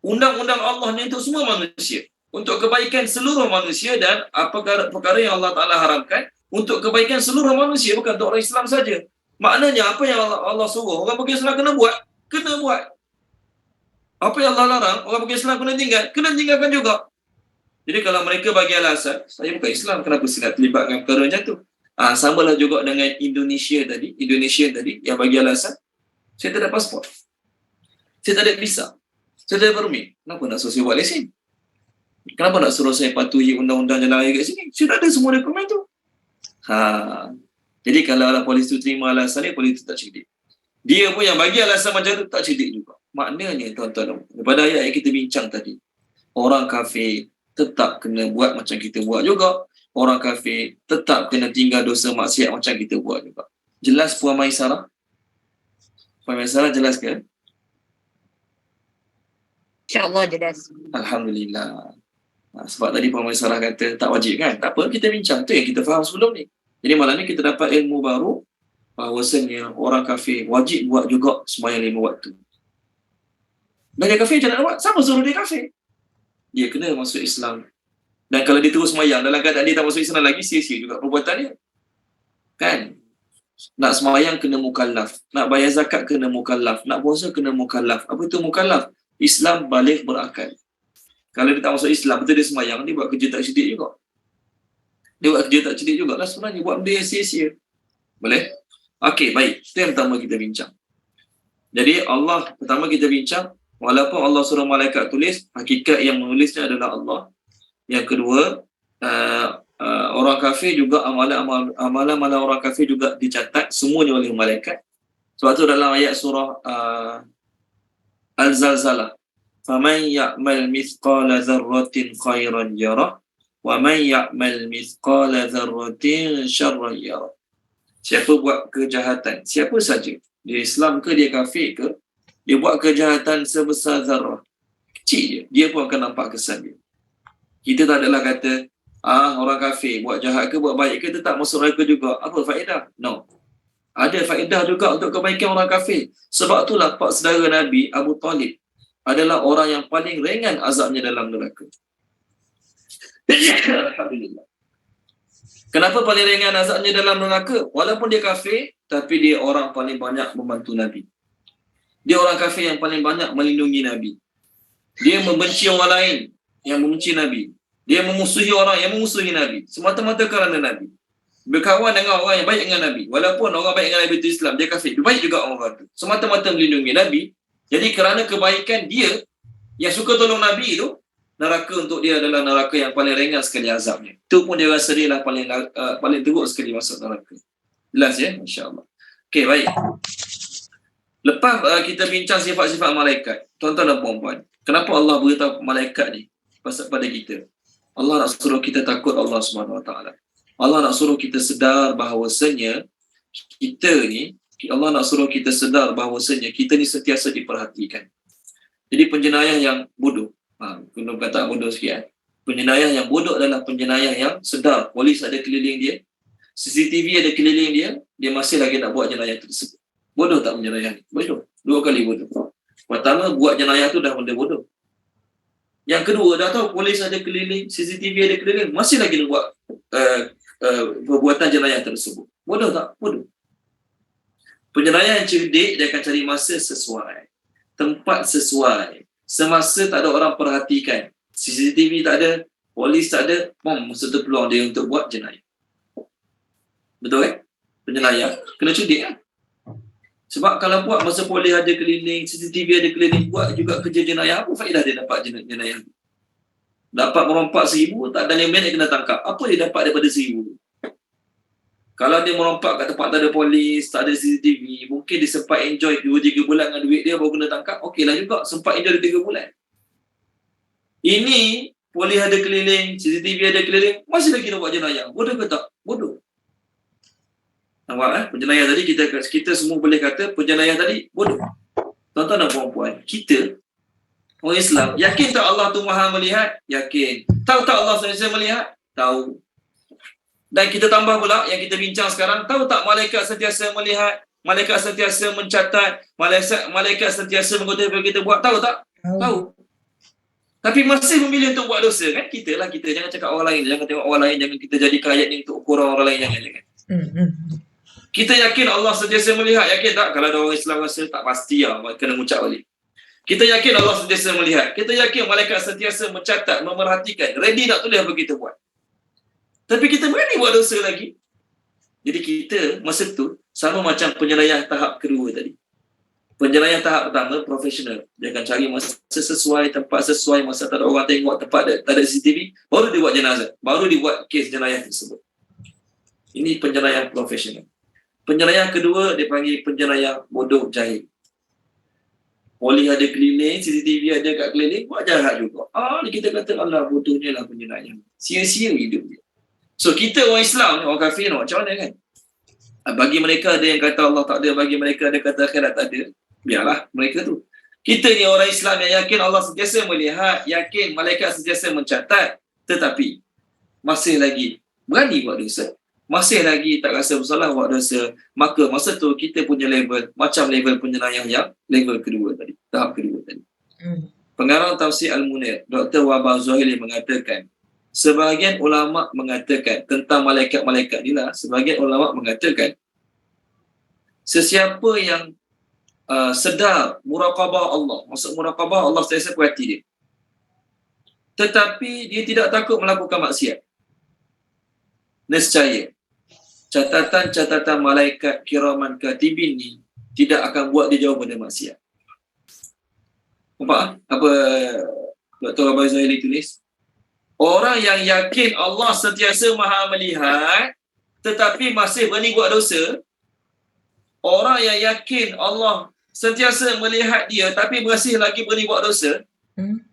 Undang-undang Allah ni untuk semua manusia. Untuk kebaikan seluruh manusia dan perkara yang Allah Ta'ala haramkan untuk kebaikan seluruh manusia, bukan untuk orang Islam saja. Maknanya apa yang Allah suruh, orang bukan Islam kena buat. Apa yang Allah larang, orang bukan Islam kena tinggalkan juga. Jadi kalau mereka bagi alasan, saya bukan Islam, kenapa saya nak terlibat dengan perkara macam tu? Samalah juga dengan Indonesia tadi yang bagi alasan, saya tak ada pasport, saya tak ada visa, saya tak ada permit. Kenapa nak suruh saya buat lesen? Kenapa nak suruh saya patuhi undang-undang jalan raya kat sini? Saya dah ada semua dokumen tu. Jadi kalau polis tu terima alasan ni, polis tu tak cerdik. Dia pun yang bagi alasan macam tu tak cerdik juga. Maknanya tuan-tuan, daripada ayat yang kita bincang tadi, orang kafir tetap kena buat macam kita buat juga. Orang kafir tetap kena tinggal dosa maksiat macam kita buat juga. Jelas Puan Maisarah? Puan Maisarah jelas ke? InsyaAllah jelas. Alhamdulillah. Sebab tadi Puan Maisarah kata tak wajib kan? Tak apa, kita bincang. Tu yang kita faham sebelum ni. Jadi malam ni kita dapat ilmu baru bahawasanya orang kafir wajib buat juga sembahyang 5 waktu. Dan dia kafir macam nak buat? Siapa suruh dia kafir? Dia kena masuk Islam. Dan kalau dia terus sembahyang dalam keadaan dia tak masuk Islam lagi, sia-sia juga perbuatan dia. Kan? Nak sembahyang kena mukallaf, nak bayar zakat kena mukallaf, nak puasa kena mukallaf. Apa itu mukallaf? Islam baligh berakal. Kalau dia tak masuk Islam, betul dia sembahyang, dia buat kerja tak cerdik juga. Dia buat kerja tak cerdik jugalah sebenarnya, buat benda yang sia-sia. Boleh? Okey, baik. Itu yang pertama kita bincang. Jadi Allah, pertama kita bincang, walaupun Allah suruh malaikat tulis, hakikat yang menulisnya adalah Allah. Yang kedua, orang kafir juga, amalan orang kafir juga dicatat semuanya oleh malaikat. Sebab tu dalam ayat surah Al-Zalzalah, faman ya'mal mithqala dzarratin khairan yarah wa man ya'mal mithqala dzarratin syarran yarah. Siapa buat kejahatan, siapa saja, dia Islam ke dia kafir ke, dia buat kejahatan sebesar zarah, kecil dia pun akan nampak kesan dia. Kita tak adalah kata orang kafir buat jahat ke buat baik ke tetap masuk neraka juga. Apa faedah? No. Ada faedah juga untuk kebaikan orang kafir. Sebab itulah pak saudara Nabi Abu Talib adalah orang yang paling ringan azabnya dalam neraka. Alhamdulillah. Kenapa paling ringan azabnya dalam neraka? Walaupun dia kafir, tapi dia orang paling banyak membantu Nabi. Dia orang kafir yang paling banyak melindungi Nabi. Dia membenci orang lain yang membenci Nabi. Dia memusuhi orang yang memusuhi Nabi. Semata-mata kerana Nabi. Berkawan dengan orang yang baik dengan Nabi. Walaupun orang baik dengan Nabi itu Islam, dia kafir. Dia baik juga orang itu. Semata-mata melindungi Nabi. Jadi kerana kebaikan dia, yang suka tolong Nabi itu, neraka untuk dia adalah neraka yang paling ringan sekali azabnya. Itu pun dia rasa dia lah paling teruk sekali masuk neraka. Jelas ya? Masya-Allah. Okey, baik. Lepas kita bincang sifat-sifat malaikat, tuan-tuan dan puan-puan, kenapa Allah beritahu malaikat ni pada kita? Allah nak suruh kita takut Allah Subhanahu Wa Taala. Allah nak suruh kita sedar bahawasanya kita ni, Allah nak suruh kita sedar bahawasanya kita ni sentiasa diperhatikan. Jadi penjenayah yang bodoh, kena kata bodoh sikit. Penjenayah yang bodoh adalah penjenayah yang sedar polis ada keliling dia, CCTV ada keliling dia, dia masih lagi nak buat jenayah tersebut. Bodoh tak penjenayah ni? Bodoh. 2 kali bodoh. Pertama, buat jenayah tu dah benda bodoh. Yang kedua, dah tahu polis ada keliling, CCTV ada keliling, masih lagi nak buat perbuatan jenayah tersebut. Bodoh tak? Bodoh. Penjenayah yang cerdik, dia akan cari masa sesuai, tempat sesuai, semasa tak ada orang perhatikan, CCTV tak ada, polis tak ada, masa tu peluang dia untuk buat jenayah. Betul kan? Penjenayah kena cerdik kan? Sebab kalau buat masa polis ada keliling, CCTV ada keliling, buat juga kerja jenayah, apa faedah dia dapat jenayah? Dapat merompak 1,000, tak ada limit dia kena tangkap. Apa dia dapat daripada 1,000? Kalau dia merompak kat tempat tak ada polis, tak ada CCTV, mungkin dia sempat enjoy 2-3 bulan dengan duit dia baru kena tangkap. Okeylah juga, sempat enjoy 3 bulan. Ini, polis ada keliling, CCTV ada keliling, masih lagi nak buat jenayah. Bodoh ke tak? Bodoh. Nampak penjenayah tadi, kita semua boleh kata penjenayah tadi bodoh. Tuan-tuan dan puan-puan, kita orang Islam, yakin tak Allah tu Maha melihat? Yakin. Tahu tak Allah sentiasa melihat? Tahu. Dan kita tambah pula yang kita bincang sekarang, tahu tak malaikat sentiasa melihat? Malaikat sentiasa mencatat, malaikat sentiasa mengetahui apa kita buat? Tahu tak? Tahu. Tapi masih memilih untuk buat dosa kan? Kita jangan cakap orang lain, jangan tengok orang lain, jangan kita jadikan ayat ni untuk ukuran orang lain, jangan. Kita yakin Allah sentiasa melihat, yakin tak? Kalau ada orang Islam rasa tak pasti kena ucap balik. Kita yakin Allah sentiasa melihat. Kita yakin malaikat sentiasa mencatat, memerhatikan, ready nak tulis apa kita buat. Tapi kita berani buat dosa lagi. Jadi kita masa tu sama macam penjenayah tahap kedua tadi. Penjenayah tahap pertama profesional. Dia akan cari masa sesuai, tempat sesuai, masa tak ada orang tengok, tempat tak ada CCTV, baru dia buat jenazah, baru dia buat kes jenayah tersebut. Ini penjenayah profesional. Penjenayah kedua dia panggil penjenayah bodoh jahil. Polis ada keliling, CCTV ada kat keliling, buat jahat juga. Kita kata Allah bodohnya lah penjenayah. Sia-sia hidup dia. So kita orang Islam ni, orang kafir macam mana kan? Bagi mereka ada yang kata Allah tak ada, bagi mereka ada kata akhirat tak ada. Biarlah mereka tu. Kita ni orang Islam yang yakin Allah sentiasa melihat, yakin malaikat sentiasa mencatat, tetapi masih lagi berani buat dosa, masih lagi tak rasa bersalah, buat dosa, maka masa tu kita punya level macam level penyerayah yang level kedua tadi, tahap kedua tadi. Pengarang tafsir Al-Munir, Dr. Wahbah Zuhaili mengatakan, sebahagian ulama mengatakan tentang malaikat-malaikat ni lah, sebahagian ulama mengatakan sesiapa yang sedar muraqabah Allah, maksud muraqabah Allah sentiasa perhati dia, tetapi dia tidak takut melakukan maksiat, nescaya catatan-catatan malaikat kiraman katibin ni tidak akan buat dia jauh pada maksiat. Nampak apa Dr. Wahbah Zuhaili tulis? Orang yang yakin Allah sentiasa maha melihat tetapi masih berani buat dosa, orang yang yakin Allah sentiasa melihat dia tapi masih lagi berani buat dosa,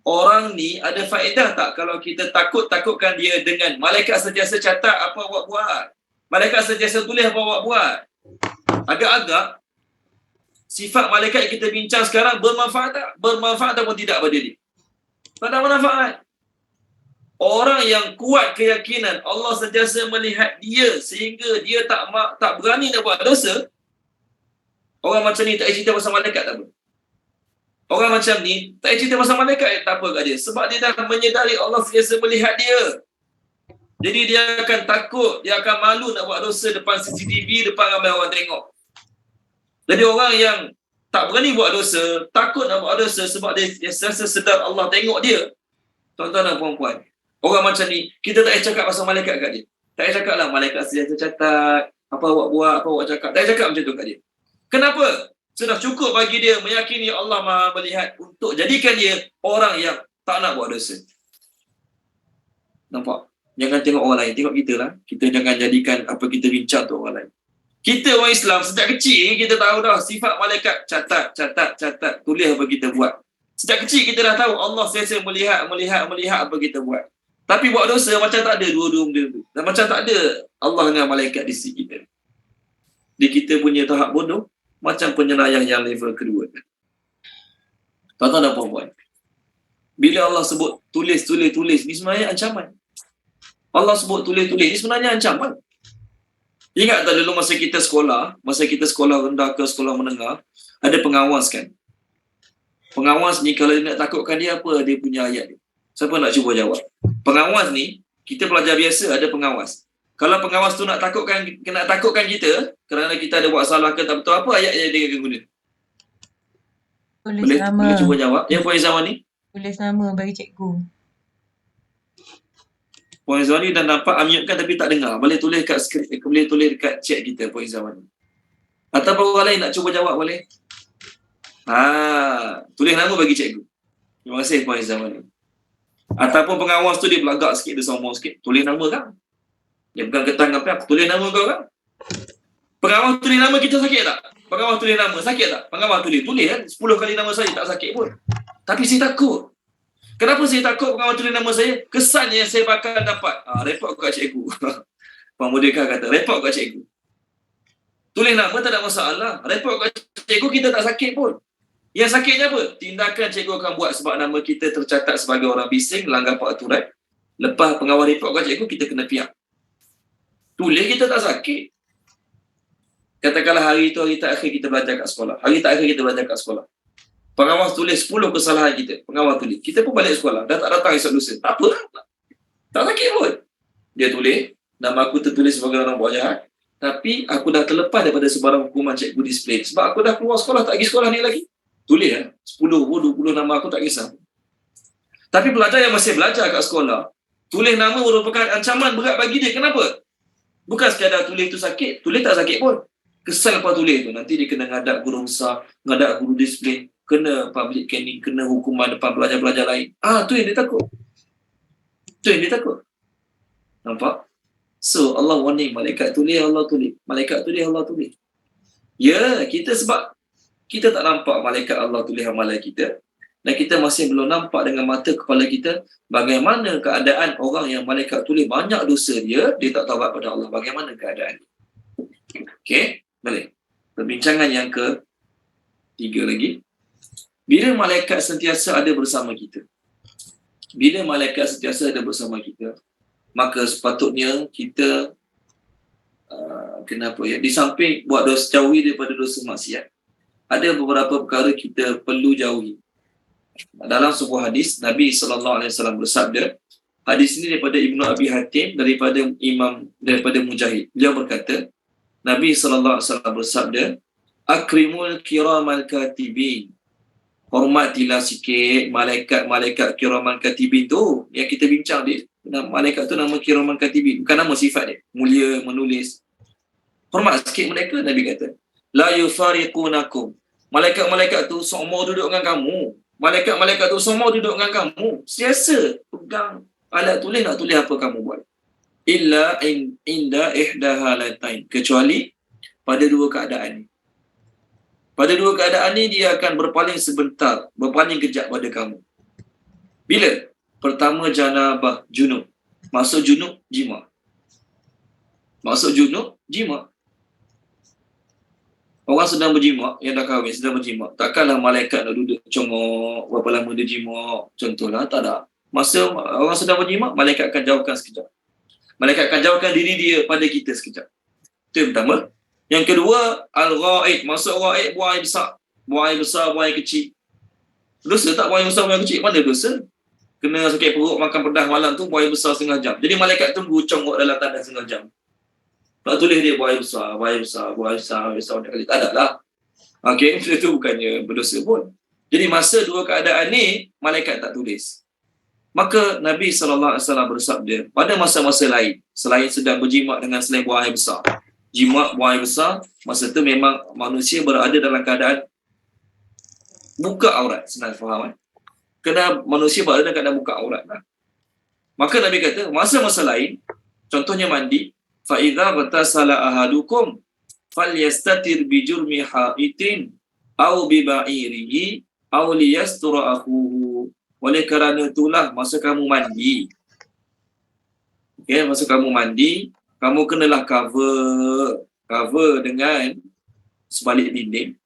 orang ni ada faedah tak kalau kita takutkan dia dengan malaikat sentiasa catat apa awak buat, malaikat sentiasa tulis apa awak buat? Agak-agak sifat malaikat yang kita bincang sekarang bermanfaat tak? Bermanfaat ataupun tidak pada dia? Tak ada manfaat. Orang yang kuat keyakinan Allah sentiasa melihat dia sehingga dia tak berani nak buat dosa, orang macam ni tak cerita pasal malaikat tak apa. Orang macam ni tak cerita pasal malaikat tak apa kat dia, sebab dia dah menyedari Allah sentiasa melihat dia. Jadi dia akan takut, dia akan malu nak buat dosa depan CCTV, depan ramai orang tengok. Jadi orang yang tak berani buat dosa, takut nak buat dosa sebab dia sentiasa sedar Allah tengok dia. Tuan-tuan dan puan-puan, orang macam ni, kita tak payah cakap pasal malaikat kat dia. Tak payah cakap lah malaikat sentiasa catat apa awak buat, apa awak cakap. Tak payah cakap macam tu kat dia. Kenapa? Sudah cukup bagi dia meyakini Allah maha melihat untuk jadikan dia orang yang tak nak buat dosa. Nampak? Jangan tengok orang lain, tengok kita lah. Kita jangan jadikan apa kita bincang tu orang lain. Kita orang Islam sejak kecil kita tahu dah sifat malaikat, catat, tulis apa kita buat. Sejak kecil kita dah tahu Allah sentiasa melihat apa kita buat. Tapi buat dosa macam tak ada dua-dua benda tu. Dan macam tak ada Allah dengan malaikat di sisi kita. Di kita punya tahap bodoh macam penyerayah yang level kedua. Tuan-tuan dan puan-puan, bila Allah sebut tulis ni sebenarnya ancaman. Allah sebut tulis ni sebenarnya ancaman. Ingat tak dulu masa kita sekolah rendah ke sekolah menengah, ada pengawas kan? Pengawas ni kalau dia nak takutkan dia apa dia punya ayat dia? Siapa nak cuba jawab? Pengawas ni, kita pelajar biasa ada pengawas. Kalau pengawas tu nak takutkan kita kerana kita ada buat salah ke tak betul, apa ayat yang dia akan guna? Boleh cuba jawab. Yang poin zaman ni? Tulis nama bagi cikgu. Poin zaman ni dah nampak unmute kan tapi tak dengar. Boleh tulis kat skrip, boleh tulis dekat chat kita poin zaman ni. Ataupun orang lain nak cuba jawab boleh? Tulis nama bagi cikgu. Terima kasih poin zaman ni. Ataupun pengawas tu dia belagak sikit, dia sombong sikit. Tulis nama kan? Dia bukan ketang apa, tulis nama kau kan? Pengawas tulis nama kita sakit tak? Pengawas tulis nama sakit tak? Pengawas tulis kan? 10 kali nama saya tak sakit pun. Tapi saya takut. Kenapa saya takut pengawas tulis nama saya? Kesan yang saya bakal dapat. Report kat cikgu. Pak Mudika kata, report kat cikgu. Tulis nama tak ada masalah. Report kat cikgu kita tak sakit pun. Yang sakitnya apa? Tindakan cikgu akan buat sebab nama kita tercatat sebagai orang bising, langgar peraturan. Lepas pengawal report kat cikgu, kita kena piak. Tulis kita tak sakit. Katakanlah hari itu hari terakhir kita belajar kat sekolah. Hari terakhir kita belajar kat sekolah. Pengawas tulis 10 kesalahan kita. Pengawas tulis. Kita pun balik sekolah. Dah tak datang esok lusa. Tak apa. Tak sakit pun. Dia tulis. Nama aku tertulis sebagai orang buat jahat. Tapi aku dah terlepas daripada sebarang hukuman cikgu display. Sebab aku dah keluar sekolah. Tak pergi sekolah ni lagi. Tulis lah. 10, 20 nama aku tak kisah. Tapi pelajar yang masih belajar kat sekolah, tulis nama merupakan ancaman berat bagi dia. Kenapa? Bukan sekadar tulis tu sakit. Tulis tak sakit pun. Kesal lepas tulis tu. Nanti dia kena ngadap guru besar. Ngadap guru display. Kena public caning, kena hukuman depan pelajar-pelajar lain. Tu yang dia takut. Tu yang dia takut. Nampak? So, Allah warning, malaikat tulis, Allah tulis. Malaikat tulis, Allah tulis. Ya, kita sebab kita tak nampak malaikat Allah tulis amalan kita. Dan kita masih belum nampak dengan mata kepala kita bagaimana keadaan orang yang malaikat tulis banyak dosa dia tak taubat pada Allah. Bagaimana keadaan dia. Okey, boleh. Perbincangan yang ke-3 lagi. Bila malaikat sentiasa ada bersama kita, maka sepatutnya kita kenapa ya? Di samping buat dosa, jauhi daripada dosa maksiat, ada beberapa perkara kita perlu jauhi. Dalam sebuah hadis, Nabi SAW bersabda, hadis ini daripada Ibnu Abi Hatim, daripada Mujahid. Beliau berkata, Nabi SAW bersabda, akrimul kiramal katibin. Hormatilah sikit malaikat-malaikat kiraman katibin tu yang kita bincang dia. Malaikat tu nama kiraman katibin, bukan nama sifat dia. Mulia, menulis. Hormat sikit mereka, Nabi kata. La yufariqunakum. Malaikat-malaikat tu semua duduk dengan kamu. Malaikat-malaikat tu semua duduk dengan kamu. Sentiasa pegang alat tulis, nak tulis apa kamu buat. Illa inda ihdahalatain. Kecuali pada dua keadaan ni. Pada dua keadaan ni dia akan berpaling sebentar, berpaling kejap pada kamu. Bila? Pertama janabah, junub. Masuk junub, jima. Masuk junub, jima. Orang sedang berjima, yang dah kahwin sedang berjima, takkanlah malaikat nak duduk congok berapa lama dia jima, contohlah, tak ada. Masa orang sedang berjima, malaikat akan jauhkan sekejap. Malaikat akan jauhkan diri dia pada kita sekejap. Itu yang pertama. Yang kedua, al-ghaid. Masuk ghaid, buang air besar. Buang air besar, buang air kecil. Dosa tak buang air besar, buang air kecil? Mana dosa? Kena sakit perut, makan pedas malam tu, buang air besar setengah jam. Jadi malaikat tunggu congok dalam tandas setengah jam. Tak tulis dia buang air besar, buang air besar, buang air besar, buang air besar. Tak ada lah. Okay, itu bukannya berdosa pun. Jadi masa dua keadaan ni, malaikat tak tulis. Maka Nabi SAW bersabda, pada masa-masa lain, selain sedang berjimat dengan selain buang air besar, jimat buang air besar, masa tu memang manusia berada dalam keadaan buka aurat. Senang faham kan? Kena manusia berada dalam keadaan buka aurat lah. Maka Nabi kata, masa-masa lain, contohnya mandi, فَإِذَا غَتَسَلَ أَحَدُكُمْ فَلْيَسْتَتِرْ بِجُرْمِ حَائِطٍ أَوْ بِبَعِيرِهِ أَوْ لِيَسْتُرَ أَخُوهُ. Oleh kerana itulah, masa kamu mandi, okay, masa kamu mandi, kamu kenalah cover dengan sebalik dinding,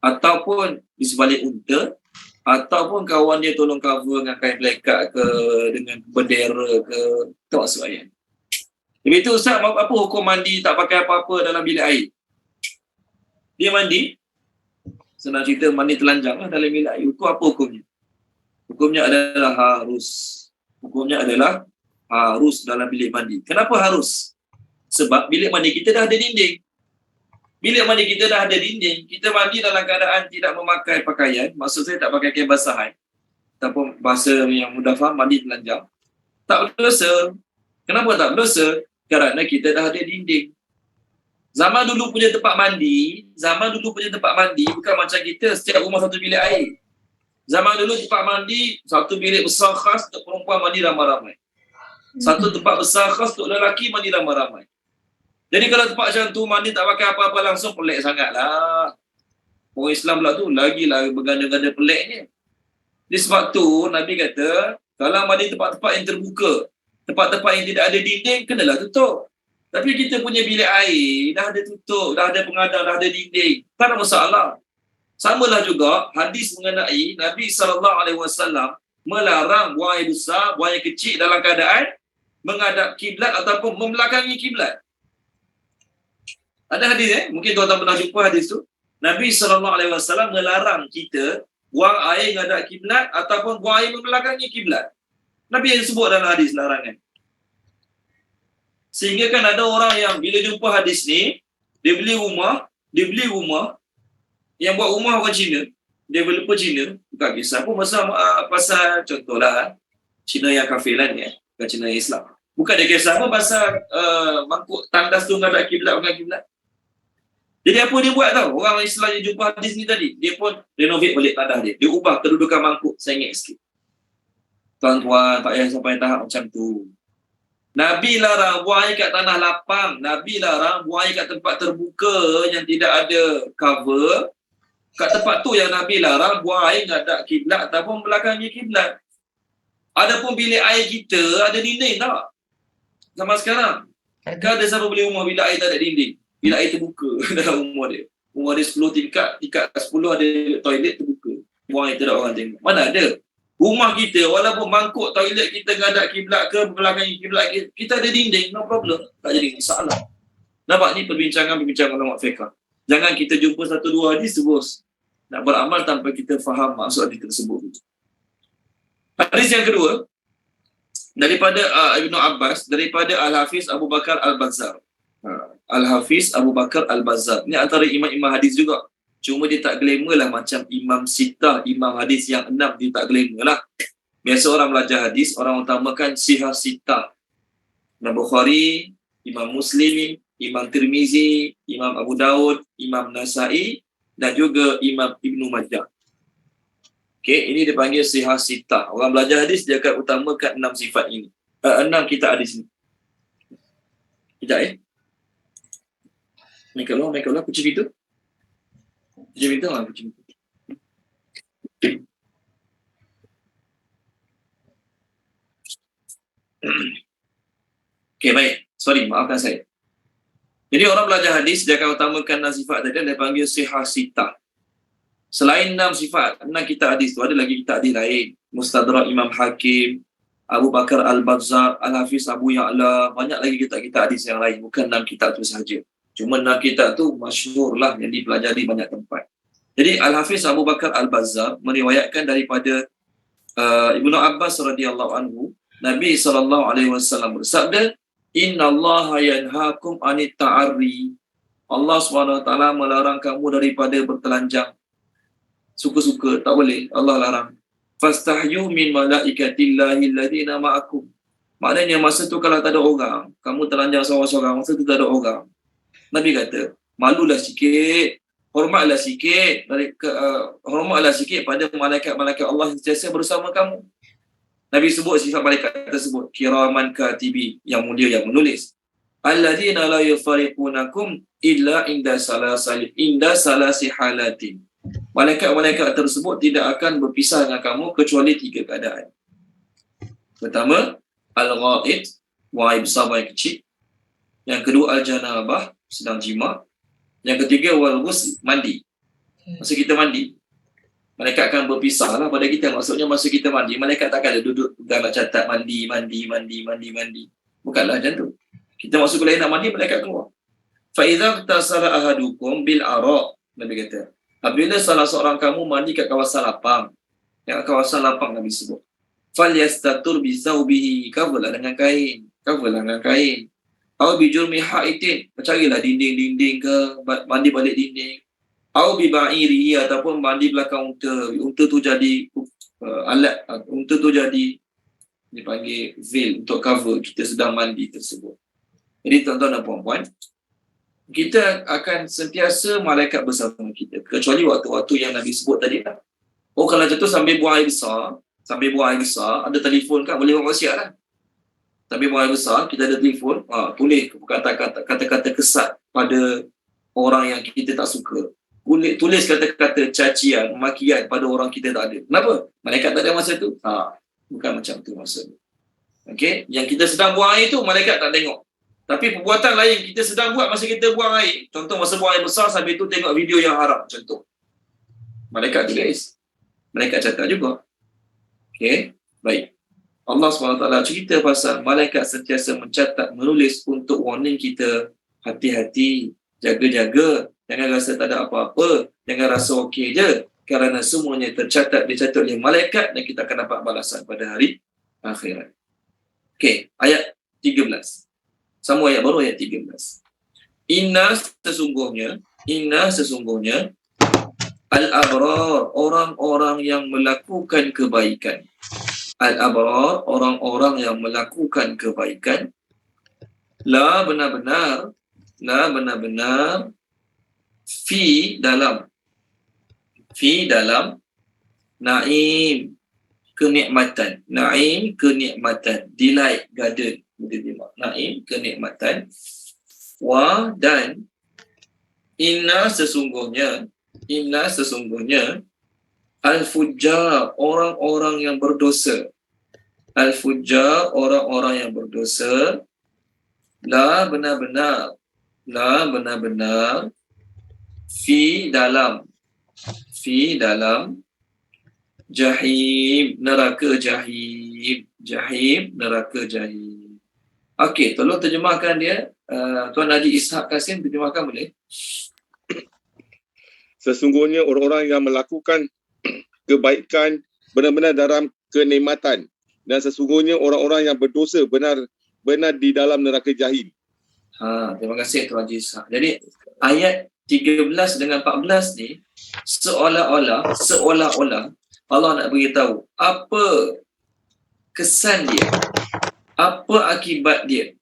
ataupun di sebalik unta, ataupun kawan dia tolong cover dengan kain pelekat ke, dengan bendera ke. Tak maksud ayat. Lebih tu Ustaz, apa hukum mandi tak pakai apa-apa dalam bilik air? Dia mandi, senang cerita mandi telanjang lah dalam bilik air. Itu apa hukumnya? Hukumnya adalah harus. Hukumnya adalah harus dalam bilik mandi. Kenapa harus? Sebab bilik mandi kita dah ada dinding. Bilik mandi kita dah ada dinding. Kita mandi dalam keadaan tidak memakai pakaian. Maksud saya tak pakai kain basahan. Ataupun bahasa yang mudah faham, mandi telanjang. Tak berdosa. Kenapa tak berdosa? Kerana kita dah ada dinding. Zaman dulu punya tempat mandi bukan macam kita setiap rumah satu bilik air. Zaman dulu tempat mandi, satu bilik besar khas untuk perempuan mandi ramai-ramai. Satu tempat besar khas untuk lelaki mandi ramai-ramai. Jadi kalau tempat macam tu mandi tak pakai apa-apa langsung, pelik sangatlah. Orang Islam pula tu lagilah berganda-ganda peliknya. Jadi sebab tu Nabi kata, kalau mandi tempat-tempat yang terbuka, tempat-tempat yang tidak ada dinding, kenalah tutup. Tapi kita punya bilik air dah ada tutup, dah ada pengadar, dah ada dinding. Tak ada masalah. Samalah juga hadis mengenai Nabi SAW melarang buang air besar, buang air kecil dalam keadaan menghadap kiblat ataupun membelakangi kiblat. Ada hadis mungkin tuan-tuan pernah jumpa hadis tu. Nabi SAW melarang kita buang air menghadap kiblat ataupun buang air membelakangi kiblat. Nabi yang sebut dalam hadis larangan. Sehingga kan ada orang yang bila jumpa hadis ni, dia beli rumah, yang buat rumah orang Cina, developer Cina, bukan kisah pun pasal contohlah, Cina yang kafir lah ni, bukan Cina yang Islam. Bukan dia kisah pun pasal mangkuk tandas tu menghadap kiblat, bukan kiblat. Jadi apa dia buat tau? Orang Islam yang jumpa hadis ni tadi, dia pun renovate balik tandas dia. Dia ubah kedudukan mangkuk sengit sikit. Tuan-tuan, tak payah sampai tahap macam tu. Nabi larang buang air kat tanah lapang. Nabi larang buang air kat tempat terbuka yang tidak ada cover. Kat tempat tu yang Nabi larang buang air ngadap kiblat ataupun belakangi kiblat. Adapun bilik air kita ada dinding tak? Zaman sekarang. Kan ada siapa beli rumah bilik air tak ada dinding. Bilik air terbuka dalam rumah dia. Rumah dia 10 tingkat 10 ada toilet terbuka. Buang air tidak orang tengok. Mana ada? Rumah kita, walaupun mangkuk toilet kita ngadap kiblat ke, belakang kiblat kita ada dinding, no problem. Tak jadi masalah. Nampak ni perbincangan ulama fiqh. Jangan kita jumpa satu dua hadis terus nak beramal tanpa kita faham maksud hadis tersebut. Hadis yang kedua daripada Ibnu Abbas, daripada Al-Hafiz Abu Bakar Al-Bazzar. Al-Hafiz Abu Bakar Al-Bazzar ni antara imam-imam hadis juga. Cuma dia tak glamour lah macam Imam Sitah, imam hadis yang 6, dia tak glamour lah. Biasa orang belajar hadis, orang utamakan Sihah Sitah. Imam Bukhari, Imam Muslim, Imam Tirmizi, Imam Abu Daud, Imam Nasai dan juga Imam Ibnu Majah. Okey, ini dipanggil Sihah Sitah. Orang belajar hadis dia akan utamakan 6 sifat ini. 6 kitab hadis ini. Sekejap Make up lah, kunci pintu. Kunci pintu lah, kunci pintu. Okey, baik. Sorry, maafkan saya. Jadi orang belajar hadis dia akan utamakan 6 sifat tadi, dia panggil Sihah Sitah. Selain 6 sifat, 6 kitab hadis tu ada lagi kitab hadis lain. Mustadrak Imam Hakim, Abu Bakar Al-Bazzar, Al-Hafiz Abu Ya'la, banyak lagi kitab-kitab hadis yang lain, bukan 6 kitab tu sahaja. Cuma 6 kitab tu masyhur lah yang dipelajari banyak tempat. Jadi Al-Hafiz Abu Bakar Al-Bazzar meriwayatkan daripada Ibnu Abbas radhiyallahu anhu, Nabi SAW bersabda, Inna Allah yanhaakum anit ta'arri. Allah SWT melarang kamu daripada bertelanjang. Suka-suka, tak boleh. Allah larang. Fastahyu min malaikatillahi alladhina ma'akum. Maknanya masa tu kalau tak ada orang, kamu telanjang seorang-seorang, masa tu tak ada orang. Nabi kata, malulah sikit, hormatlah sikit, hormatlah sikit pada malaikat-malaikat Allah yang sentiasa bersama kamu. Nabi sebut sifat malaikat tersebut, kiraman katibi, yang mulia yang menulis. Alladzina la yufariqunakum illa inda salasi halatin. Malaikat-malaikat tersebut tidak akan berpisah dengan kamu kecuali 3 keadaan. Pertama, al-ghaid, buang air besar, buang air kecil. Yang kedua, al-janabah, sedang jima. Yang ketiga, wal-ghusl, mandi. Masa kita mandi, malaikat akan berpisah lah pada kita. Maksudnya masa kita mandi, malaikat takkan ada duduk pegang nak catat mandi. Bukanlah macam tu. Kita masuk ke lain nak mandi, malaikat keluar. Fa'idha tasara ahadukum bil ara', Nabi kata. Apabila salah seorang kamu mandi kat kawasan lapang, yang kawasan lapang Nabi sebut, falyastatur bisaubihi, coverlah dengan kain. Au bijurmi haitin, carilah dinding-dinding ke, mandi balik dinding. Au biba'irihi, ataupun mandi belakang unta. Unta tu jadi alat, unta tu jadi dipanggil veil untuk cover kita sedang mandi tersebut. Jadi tuan-tuan dan puan-puan, kita akan sentiasa malaikat bersama kita, kecuali waktu-waktu yang Nabi sebut tadi lah. Oh, kalau macam tu sambil buang air besar, ada telefon kan, boleh buat wasiat lah. Sambil buang air besar, kita ada telefon, tulis kata-kata kesat pada orang yang kita tak suka. Tulis kata-kata cacian, makian pada orang kita tak ada. Kenapa? Malaikat tak ada masa tu? Bukan macam tu maksudnya. Okey, yang kita sedang buang air tu, malaikat tak tengok. Tapi perbuatan lain kita sedang buat masa kita buang air, contoh masa buang air besar sambil tu tengok video yang haram, contoh. Malaikat tulis. Malaikat catat juga. Okey, baik. Allah SWT cerita pasal malaikat sentiasa mencatat, menulis untuk warning kita, hati-hati, jaga-jaga, jangan rasa tak ada apa-apa, jangan rasa okey je, kerana semuanya dicatat oleh malaikat dan kita akan dapat balasan pada hari akhirat. Okey, ayat 13. Sama ayat baru, ayat 13. Inna sesungguhnya al-abrar, orang-orang yang melakukan kebaikan. Al-abrar, orang-orang yang melakukan kebaikan. La benar-benar fi dalam naim, kenikmatan. Delight garden. Naim, kenikmatan. Wa, dan inna sesungguhnya al-fujjar, orang-orang yang berdosa. Al-fujjar, orang-orang yang berdosa. La benar-benar fi dalam jahim, neraka jahim. Okey, tolong terjemahkan dia. Tuan Haji Ishak Kasim, terjemahkan boleh? Sesungguhnya orang-orang yang melakukan kebaikan benar-benar dalam kenikmatan, dan sesungguhnya orang-orang yang berdosa benar-benar di dalam neraka jahim. Terima kasih Tuan Haji Ishak. Jadi ayat 13 dengan 14 ni seolah-olah Allah nak beritahu apa kesan dia, apa akibat dia,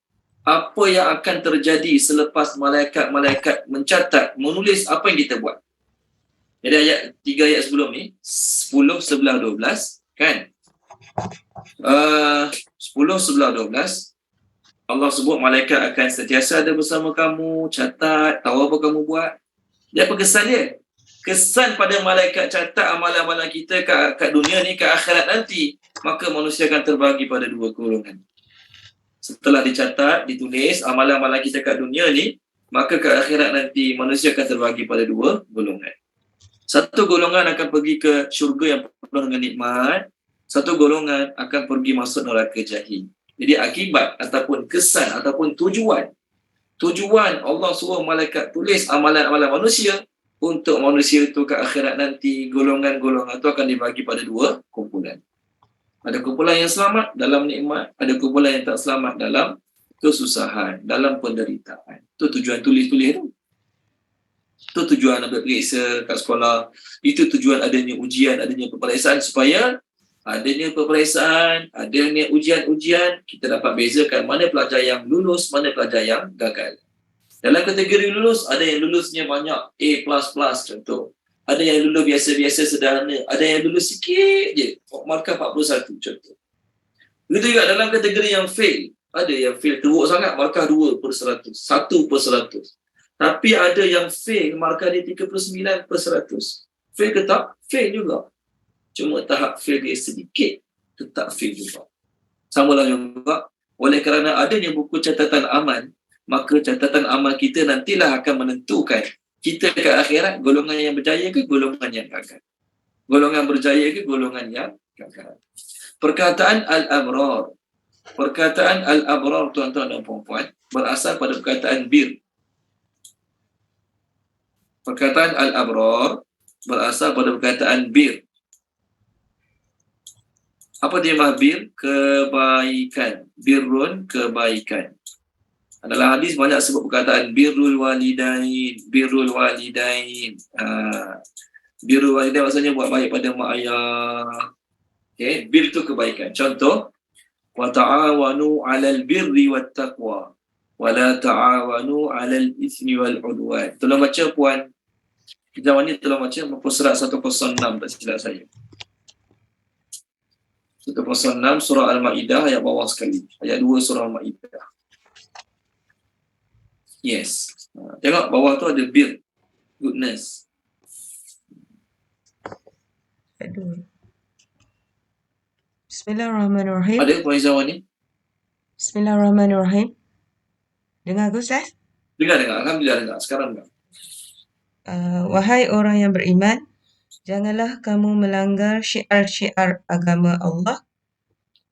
apa yang akan terjadi selepas malaikat-malaikat mencatat, menulis apa yang kita buat. Jadi ayat 3 ayat sebelum ni 10, 11, 12 kan, 10, 11, 12 Allah sebut malaikat akan sentiasa ada bersama kamu, catat, tahu apa kamu buat. Dia apa kesan dia? Kesan pada malaikat catat amalan-amalan kita kat dunia ni, kat akhirat nanti, maka manusia akan terbagi pada dua golongan. Setelah dicatat, ditulis amalan-amalan kita kat dunia ni, maka kat akhirat nanti manusia akan terbagi pada dua golongan. Satu golongan akan pergi ke syurga yang penuh dengan nikmat, satu golongan akan pergi masuk neraka jahim. Jadi akibat ataupun kesan ataupun tujuan Allah suruh malaikat tulis amalan-amalan manusia, untuk manusia itu ke akhirat nanti golongan-golongan itu akan dibagi pada dua kumpulan. Ada kumpulan yang selamat dalam nikmat, ada kumpulan yang tak selamat dalam kesusahan, dalam penderitaan. Itu tujuan tulis-tulis tu. Itu tujuan ambil periksa kat sekolah. Itu tujuan adanya ujian, adanya peperiksaan, supaya adanya peperiksaan, adanya ujian-ujian, kita dapat bezakan mana pelajar yang lulus, mana pelajar yang gagal. Dalam kategori lulus, ada yang lulusnya banyak, A++ contoh. Ada yang lulus biasa-biasa sederhana, ada yang lulus sikit je, markah 41 contoh. Begitu juga dalam kategori yang fail, ada yang fail teruk sangat, markah 2/100, 1/100. Tapi ada yang fail, markah dia 39/100. Fail ke tak? Fail juga. Cuma tahap fail dia sedikit, tetap fail juga. Samalah juga, oleh kerana adanya buku catatan amal, maka catatan amal kita nantilah akan menentukan kita ke akhirat golongan yang berjaya ke golongan yang gagal. Golongan berjaya ke golongan yang gagal. Perkataan al-abrar. Perkataan al-abrar, tuan-tuan dan puan-puan, berasal pada perkataan bir. Perkataan al-abrar berasal pada perkataan bir. Apa terjemah bir? Kebaikan. Birrun, kebaikan. Dalam hadis banyak sebut perkataan birrul walidain, birrul walidain. Birrul walidain maksudnya buat baik pada mak ayah. Okay, bir itu kebaikan. Contoh, wa ta'awanu 'alal birri wat taqwa wa la ta'awanu 'alal itsmi wal 'udwan. Tolong baca puan. Kita ni tolong baca muka surat 106 tak silap saya. 106 surah Al-Maidah ayat bawah sekali. Ayat 2 surah Al-Maidah. Yes. Tengok bawah tu ada bir. Goodness. Aduh. Bismillahirrahmanirrahim. Ada Puan Izawan ni? Bismillahirrahmanirrahim. Dengar aku, Ustaz? Dengar. Alhamdulillah dengar. Sekarang dengar. Wahai orang yang beriman, janganlah kamu melanggar syiar-syiar agama Allah.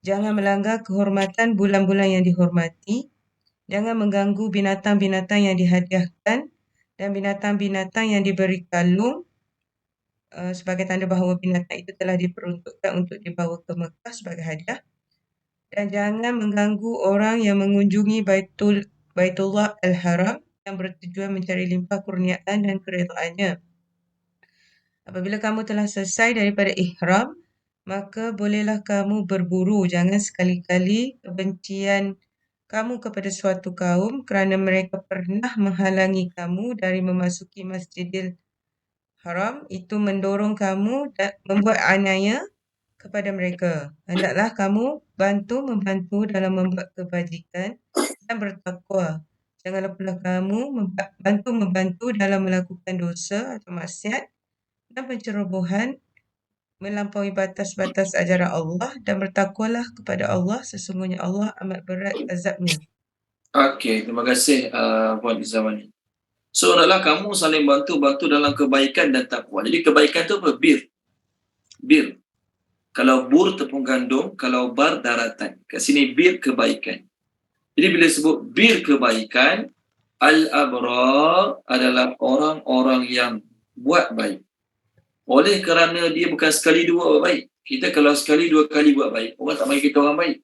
Jangan melanggar kehormatan bulan-bulan yang dihormati. Jangan mengganggu binatang-binatang yang dihadiahkan dan binatang-binatang yang diberi kalung sebagai tanda bahawa binatang itu telah diperuntukkan untuk dibawa ke Mekah sebagai hadiah. Dan jangan mengganggu orang yang mengunjungi Baitullah Al-Haram yang bertujuan mencari limpah kurniaan dan keredaannya. Apabila kamu telah selesai daripada ihram, maka bolehlah kamu berburu. Jangan sekali-kali kebencian kamu kepada suatu kaum kerana mereka pernah menghalangi kamu dari memasuki Masjidil Haram itu mendorong kamu dan membuat aniaya kepada mereka. Hendaklah kamu membantu dalam membuat kebajikan dan bertakwa. Janganlah pula kamu membantu dalam melakukan dosa atau maksiat dan pencerobohan melampaui batas-batas ajaran Allah, dan bertakwalah kepada Allah, sesungguhnya Allah amat berat azabnya. Okey, terima kasih Puan Izawan. So, hendaklah kamu saling bantu dalam kebaikan dan takwa. Jadi kebaikan tu apa? Bir. Kalau bur tepung gandum, kalau bar daratan. Kat sini bir kebaikan. Jadi bila sebut bir kebaikan, al-abrar adalah orang-orang yang buat baik. Oleh kerana dia bukan sekali dua buat baik. Kita kalau sekali dua kali buat baik, orang tak panggil kita orang baik.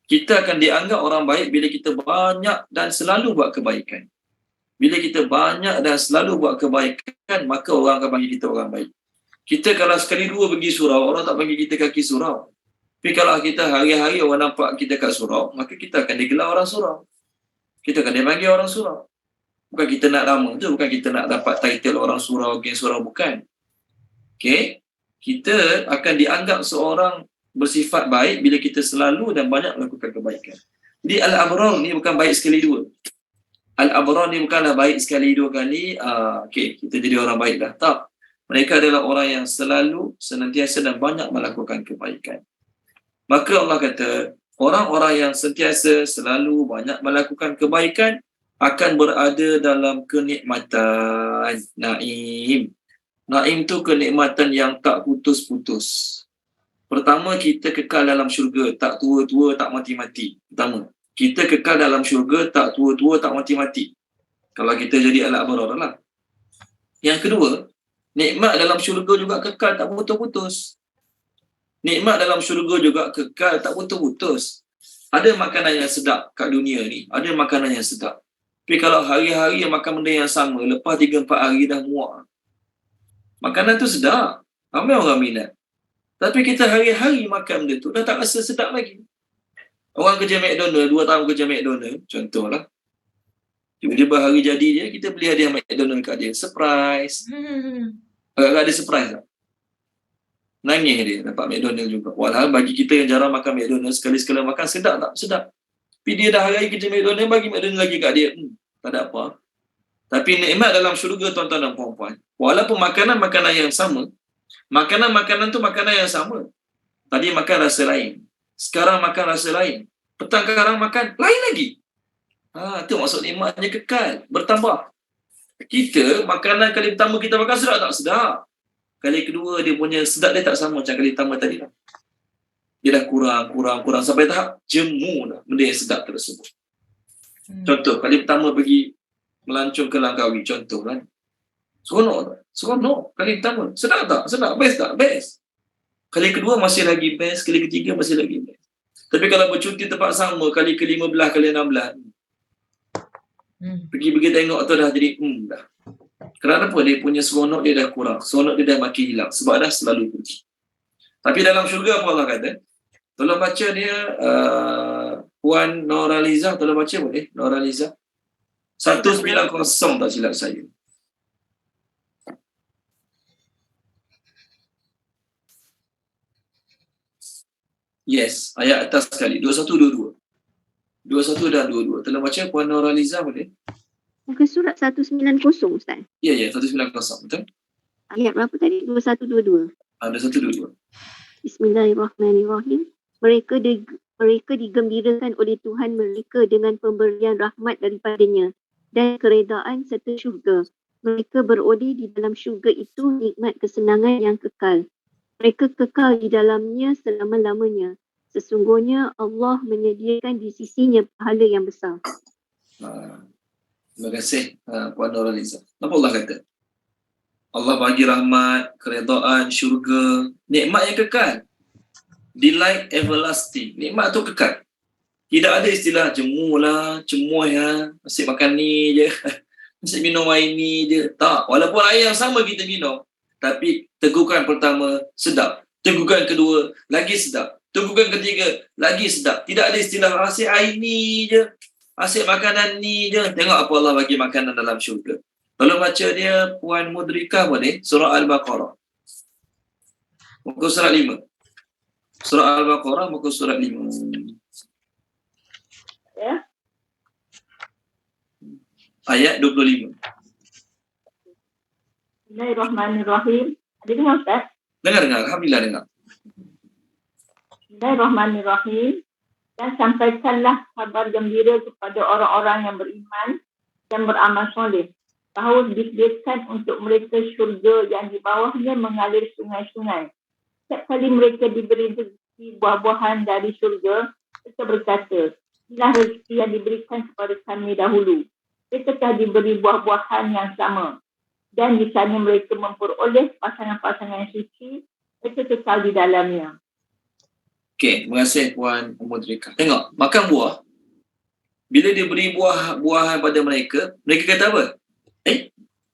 Kita akan dianggap orang baik bila kita banyak dan selalu buat kebaikan. Bila kita banyak dan selalu buat kebaikan, maka orang akan panggil kita orang baik. Kita kalau sekali dua pergi surau, orang tak panggil kita kaki surau. Tapi kalau kita hari-hari orang nampak kita kat surau, maka kita akan digelar orang surau. Kita akan dipanggil orang surau. Bukan kita nak nama tu, bukan kita nak dapat title orang surau, geng surau, bukan. Okey, kita akan dianggap seorang bersifat baik bila kita selalu dan banyak melakukan kebaikan. Jadi al-abrar ni bukan baik sekali dua. Al-abrar ni bukanlah baik sekali dua kali, okey, kita jadi orang baik dah. Tak. Mereka adalah orang yang selalu, senantiasa dan banyak melakukan kebaikan. Maka Allah kata, orang-orang yang sentiasa selalu banyak melakukan kebaikan akan berada dalam kenikmatan. Naim. Naim tu kenikmatan yang tak putus-putus. Pertama, kita kekal dalam syurga, tak tua-tua, tak mati-mati. Pertama, kita kekal dalam syurga, tak tua-tua, tak mati-mati. Kalau kita jadi al-abrar lah. Yang kedua, nikmat dalam syurga juga kekal, tak putus-putus. Nikmat dalam syurga juga kekal, tak putus-putus. Ada makanan yang sedap kat dunia ni, ada makanan yang sedap. Tapi kalau hari-hari yang makan benda yang sama, lepas 3-4 hari dah muak. Makanan tu sedap, ramai orang minat. Tapi kita hari-hari makan benda tu, dah tak rasa sedap lagi. Orang kerja McDonald, 2 tahun kerja McDonald, contohlah. Tiba-tiba hari jadi dia, kita beli hadiah McDonald kat dia. Surprise. Agak-agak ada surprise tak? Nangis dia dapat McDonald juga. Walau bagi kita yang jarang makan McDonald, sekali-sekala makan, sedap tak? Sedap. Tapi dia dah hari kerja McDonald, bagi McDonald lagi kat dia. Tak ada apa. Tapi nikmat dalam syurga, tuan-tuan dan puan-puan. Walaupun makanan-makanan yang sama, makanan-makanan tu makanan yang sama. Tadi makan rasa lain. Sekarang makan rasa lain. Petang sekarang makan lain lagi. Itu maksud nikmatnya kekal, bertambah. Kita, makanan kali pertama kita makan sedap tak? Sedap. Kali kedua dia punya sedap dia tak sama macam kali pertama tadi lah. Dia dah kurang sampai tahap jemu dah benda yang sedap tersebut. Contoh, kali pertama pergi melancong ke Langkawi, contoh kan. Seronok tak? Seronok. Kali pertama. Sedap tak? Sedap. Best tak? Best. Kali kedua masih lagi best. Kali ketiga masih lagi best. Tapi kalau bercuti tempat sama, kali ke-15, kali 16, pergi tengok tu dah jadi dah. Kenapa? Dia punya seronok dia dah kurang. Seronok dia dah makin hilang. Sebab dah selalu pergi. Tapi dalam syurga apa Allah kata? Tolong baca dia, Puan Noraliza. Tolong baca boleh? Noraliza. 190 tak silap saya. Yes, ayat atas sekali. 21, 22. 21 dan 22. Tolong baca Puan Noraliza boleh? Muka surat 190 Ustaz. Ya, 190. Betul? Ayat berapa tadi? 21, 22. 21, 22. Bismillahirrahmanirrahim. Mereka digembirakan oleh Tuhan mereka dengan pemberian rahmat daripadanya dan keredaan serta syurga. Mereka beroleh di dalam syurga itu nikmat kesenangan yang kekal. Mereka kekal di dalamnya selama-lamanya. Sesungguhnya Allah menyediakan di sisinya pahala yang besar. Terima kasih Puan Noraliza. Apa Allah kata? Allah bagi rahmat, keredaan, syurga, nikmat yang kekal. Delight everlasting. Nikmat tu kekal. Tidak ada istilah jemu lah, cemuh lah, asyik makan ni je, asyik minum air ni je. Tak. Walaupun air yang sama kita minum, tapi tegukan pertama sedap. Tegukan kedua lagi sedap. Tegukan ketiga lagi sedap. Tidak ada istilah asyik air ni je, asyik makanan ni je. Tengok apa Allah bagi makanan dalam syurga. Kalau baca dia Puan Mudrikah boleh? Surah Al-Baqarah. Muka surat 5. Surah Al-Baqarah muka surat 5. Ya. Ayat 25. Bismillahirrahmanirrahim. Ada dengar Ustaz? Dengar. Alhamdulillah dengar. Bismillahirrahmanirrahim. Dan sampaikanlah kabar gembira kepada orang-orang yang beriman dan beramal soleh. Bahawa disediakan untuk mereka syurga yang di bawahnya mengalir sungai-sungai. Setiap kali mereka diberi rezeki buah-buahan dari syurga, mereka berkata, inilah rezeki yang diberikan kepada kami dahulu. Mereka telah diberi buah-buahan yang sama. Dan di sana mereka memperoleh pasangan-pasangan yang suci. Mereka kekal di dalamnya. Okey, terima kasih Puan Mudrika. Tengok, makan buah. Bila dia beri buah-buahan pada mereka, mereka kata apa?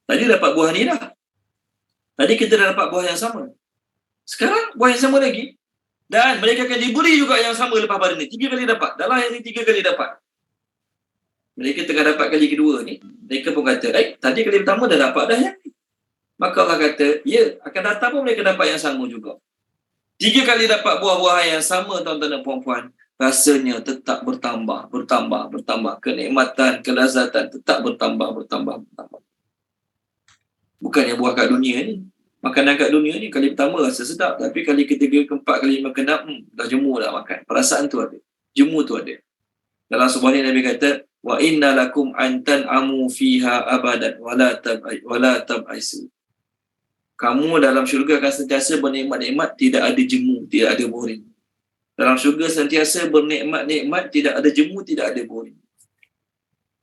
Tadi dapat buah ni dah. Tadi kita dah dapat buah yang sama. Sekarang buah yang sama lagi. Dan mereka akan diberi juga yang sama lepas pada ni. 3 kali dapat. Dalam hari 3 kali dapat. Mereka tengah dapat kali kedua ni. Mereka pun kata, tadi kali pertama dah dapat dah yang ni. Maka Allah kata, ya, akan datang pun mereka dapat yang sama juga. 3 kali dapat buah-buahan yang sama, tuan-tuan dan puan-puan. Rasanya tetap bertambah. Kenikmatan, kelazatan tetap bertambah. Bukannya buah kat dunia ni. Makanan kat dunia ni kali pertama rasa sedap, tapi kali ketiga, keempat, kali lima kena, dah jemu dah makan. Perasaan tu ada. Jemu tu ada. Dalam sebuah ni Nabi kata, wa inna lakum an tan'amu fiha abadan wala tab'isu. Kamu dalam syurga akan sentiasa bernikmat-nikmat, tidak ada jemu, tidak ada boring. Dalam syurga sentiasa bernikmat-nikmat, tidak ada jemu, tidak ada boring.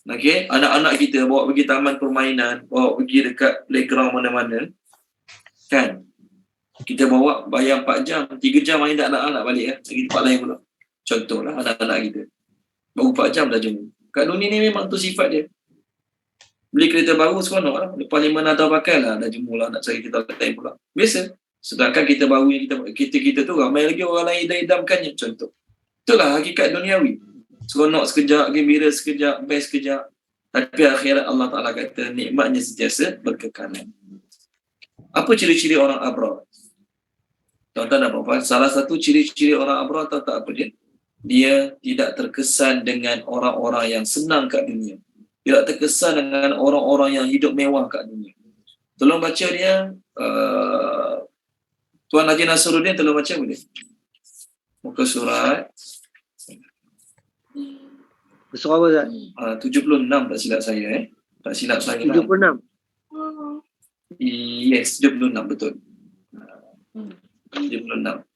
Okey, anak-anak kita bawa pergi taman permainan, bawa pergi dekat playground mana-mana. Kan? Kita bawa bayar 4 jam, 3 jam main dah anak-anak balik lagi tempat lain pula. Contohlah anak-anak kita. Baru 4 jam dah jemu. Kat dunia ni memang tu sifat dia. Beli kereta baru seronok lah. Lepas 5-6 tahun pakai lah, dah jemu lah, nak cari kereta lain pula. Biasa. Sedangkan kita baru yang kita tu ramai lagi orang lain idam-idamkannya. Contoh. Itulah hakikat duniawi. Seronok sekejap, gembira sekejap, best sekejap. Tapi akhirat Allah Ta'ala kata nikmatnya sentiasa berkekalan. Apa ciri-ciri orang abrar? Tuan-tuan dan puan-puan, salah satu ciri-ciri orang abrar tahu tak apa dia? Dia tidak terkesan dengan orang-orang yang senang kat dunia. Tidak terkesan dengan orang-orang yang hidup mewah kat dunia. Tolong baca dia, Tuan Haji Nasruddin tolong baca boleh? Muka surat Surah apa Ustaz? 76 tak silap saya. Tak silap saya 76. Yes, 76 betul. 76.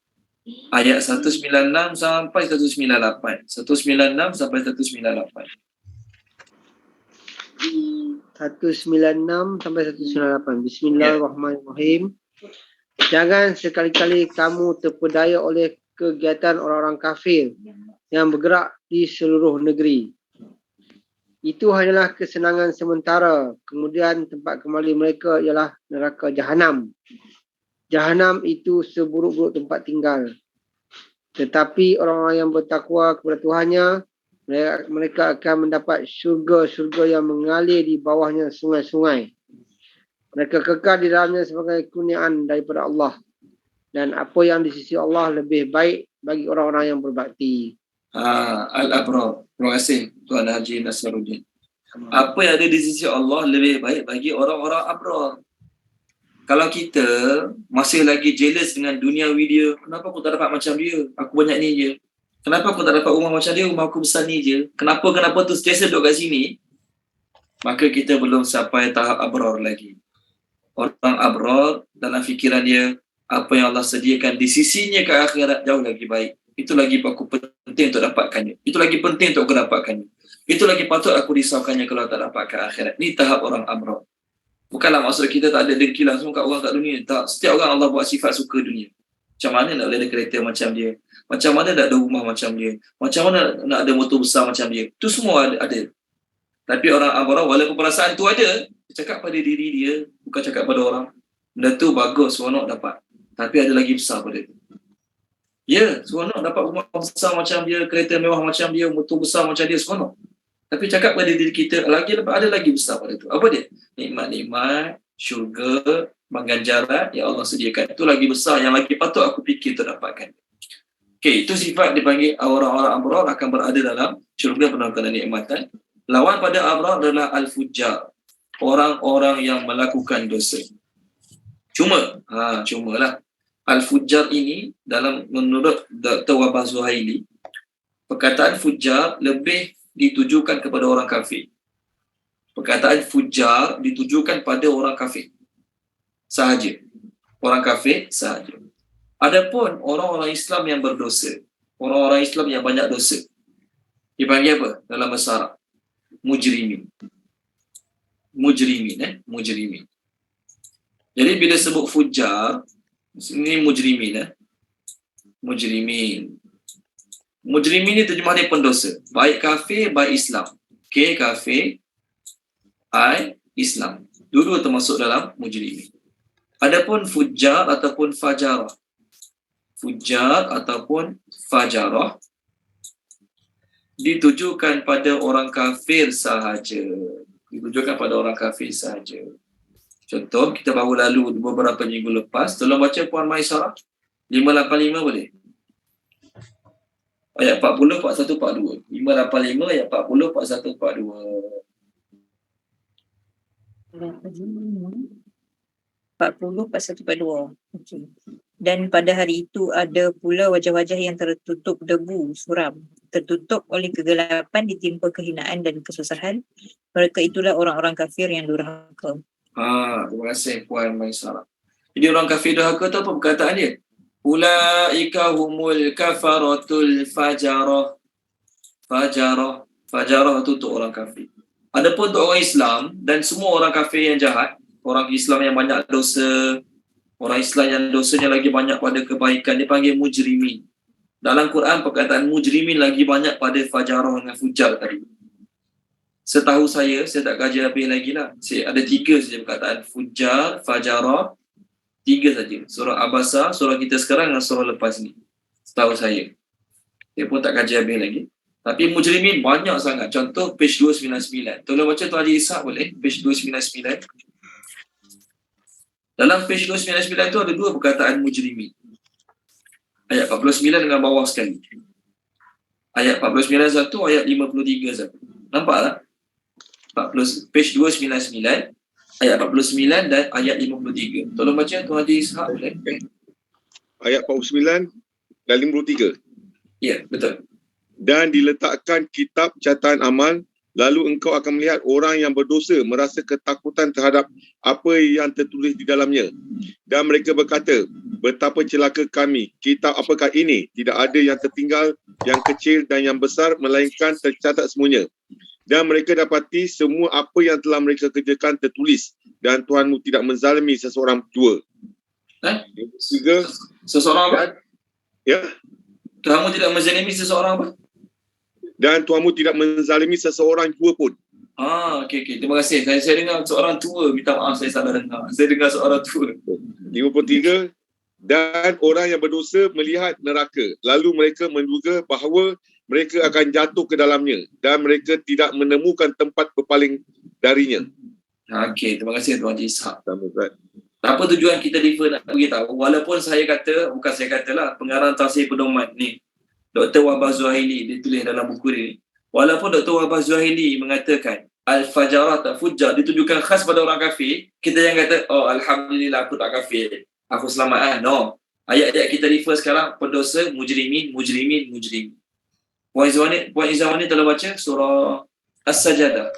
Ayat 196 sampai 198. 196 sampai 198. 196 sampai 198. Bismillahirrahmanirrahim. Jangan sekali-kali kamu terpedaya oleh kegiatan orang-orang kafir yang bergerak di seluruh negeri. Itu hanyalah kesenangan sementara. Kemudian tempat kembali mereka ialah neraka Jahanam. Jahanam itu seburuk-buruk tempat tinggal. Tetapi orang-orang yang bertakwa kepada Tuhannya, mereka akan mendapat syurga-syurga yang mengalir di bawahnya sungai-sungai. Mereka kekal di dalamnya sebagai kurniaan daripada Allah. Dan apa yang di sisi Allah lebih baik bagi orang-orang yang berbakti. Al-Abrar. Terima kasih Tuan Haji Nasruddin. Apa yang ada di sisi Allah lebih baik bagi orang-orang abrar. Kalau kita masih lagi jealous dengan duniawi dia, kenapa aku tak dapat macam dia? Aku banyak ni je. Kenapa aku tak dapat rumah macam dia? Rumah aku besar ni je. Kenapa tu sentiasa duduk kat sini? Maka kita belum sampai tahap abrar lagi. Orang abrar dalam fikiran dia, apa yang Allah sediakan di sisinya ke akhirat jauh lagi baik. Itu lagi aku penting untuk dapatkannya. Itu lagi penting untuk aku dapatkannya. Itu lagi patut aku risaukannya kalau tak dapat ke akhirat. Ini tahap orang abrar. Bukanlah maksud kita tak ada dengki langsung kat orang kat dunia. Tak. Setiap orang Allah buat sifat suka dunia. Macam mana nak ada kereta macam dia? Macam mana nak ada rumah macam dia? Macam mana nak ada motor besar macam dia? Itu semua ada. Tapi orang abrar, walaupun perasaan tu ada, dia cakap pada diri dia, bukan cakap pada orang. Benda tu bagus, seronok dapat. Tapi ada lagi besar pada itu. Ya, seronok dapat rumah besar macam dia, kereta mewah macam dia, motor besar macam dia, seronok. Tapi cakap pada diri kita, ada lagi besar pada itu. Apa dia? Nikmat-nikmat, syurga, ganjaran yang Allah sediakan. Itu lagi besar, yang lagi patut aku fikir untuk dapatkan. Okey, itu sifat dipanggil orang-orang abrar akan berada dalam syurga penuh dengan nikmatan. Lawan pada abrar adalah al-fujjar. Orang-orang yang melakukan dosa. Cumalah. Al-fujjar ini menurut Dr. Wabah Zuhaili, perkataan fujjar lebih ditujukan kepada orang kafir. Perkataan fujjar ditujukan pada orang kafir sahaja. Orang kafir sahaja. Adapun orang-orang Islam yang berdosa, orang-orang Islam yang banyak dosa, Dipanggil apa dalam bahasa Arab? Mujrimin. Mujrimin. Jadi bila sebut fujar, ini mujrimin. Mujrimin. Mujrimin ni terjemah dia pendosa. Baik kafir, baik Islam. K kafir, I Islam. Dua-dua termasuk dalam mujrimin. Adapun fujar ataupun fajarah. Fujar ataupun fajarah ditujukan pada orang kafir sahaja. Ditujukan pada orang kafir sahaja. Contoh, kita baru lalu beberapa minggu lepas, tolong baca Puan Maisarah 585 boleh? Ayat 40, 41, 42. 585 ayat 40, 41, 42. 40, 41, 42. Okey. Dan pada hari itu ada pula wajah-wajah yang tertutup debu, suram, tertutup oleh kegelapan, ditimpa kehinaan dan kesusahan. Mereka itulah orang-orang kafir yang durhaka. Terima kasih Puan Maisarah. Jadi orang kafir durhaka tu apa perkataan dia? Ulaika humul kafaratul fajarah. Fajarah tu untuk orang kafir. Adapun untuk orang Islam dan semua orang kafir yang jahat, orang Islam yang banyak dosa, orang Islam yang dosanya lagi banyak pada kebaikan, dipanggil mujrimin. Dalam Quran perkataan mujrimin lagi banyak pada fajarah dengan fujar tadi. Setahu saya tak kaji habis lagi lah. Ada 3 saja perkataan fujar, fajarah, 3 saja. Surah Abasa, surah kita sekarang dengan surah lepas ni. Setahu saya. Dia pun tak kaji habis lagi. Tapi mujrimin banyak sangat. Contoh page 299. Tolong baca Tuan Haji Ishak boleh? Page 299. Dalam page 299 tu ada 2 perkataan mujrimin. Ayat 49 dengan bawah sekali. Ayat 49 satu, ayat 53 satu. Nampak tak? 40, page 299, ayat 49 dan ayat 53. Tolong baca Tuan Haji Ishak boleh? Ayat 49 dan 53. Ya, betul. Dan diletakkan kitab catatan amal, lalu engkau akan melihat orang yang berdosa merasa ketakutan terhadap apa yang tertulis di dalamnya. Dan mereka berkata, betapa celaka kami, kitab apakah ini? Tidak ada yang tertinggal, yang kecil dan yang besar, melainkan tercatat semuanya. Dan mereka dapati semua apa yang telah mereka kerjakan tertulis, dan Tuhanmu tidak menzalimi seseorang jua. Tiga, Seseorang apa? ya. Tuhanmu tidak menzalimi seseorang apa? Dan Tuhanmu tidak menzalimi seseorang jua pun. Okey. Terima kasih. Saya dengar seorang tua. Minta maaf saya salah dengar. Saya dengar seorang tua. 53. Dan orang yang berdosa melihat neraka, lalu mereka menduga bahawa mereka akan jatuh ke dalamnya, dan mereka tidak menemukan tempat berpaling darinya. Okey, terima kasih Tuan Haji Ishak. Apa tujuan kita nak beritahu? Walaupun saya kata, bukan saya katalah, pengarang tafsir pedoman ni, Dr. Wahbah Zuhaili, dia tulis dalam buku ni. Walaupun Dr. Wahbah Zuhaili mengatakan Al-Fajarah tak fujar ditujukan khas pada orang kafir, kita yang kata, oh Alhamdulillah aku tak kafir, aku selamat. No. Ayat-ayat kita refer sekarang, pendosa, mujrimin. Puan Izwan ni telah baca surah As-Sajadah.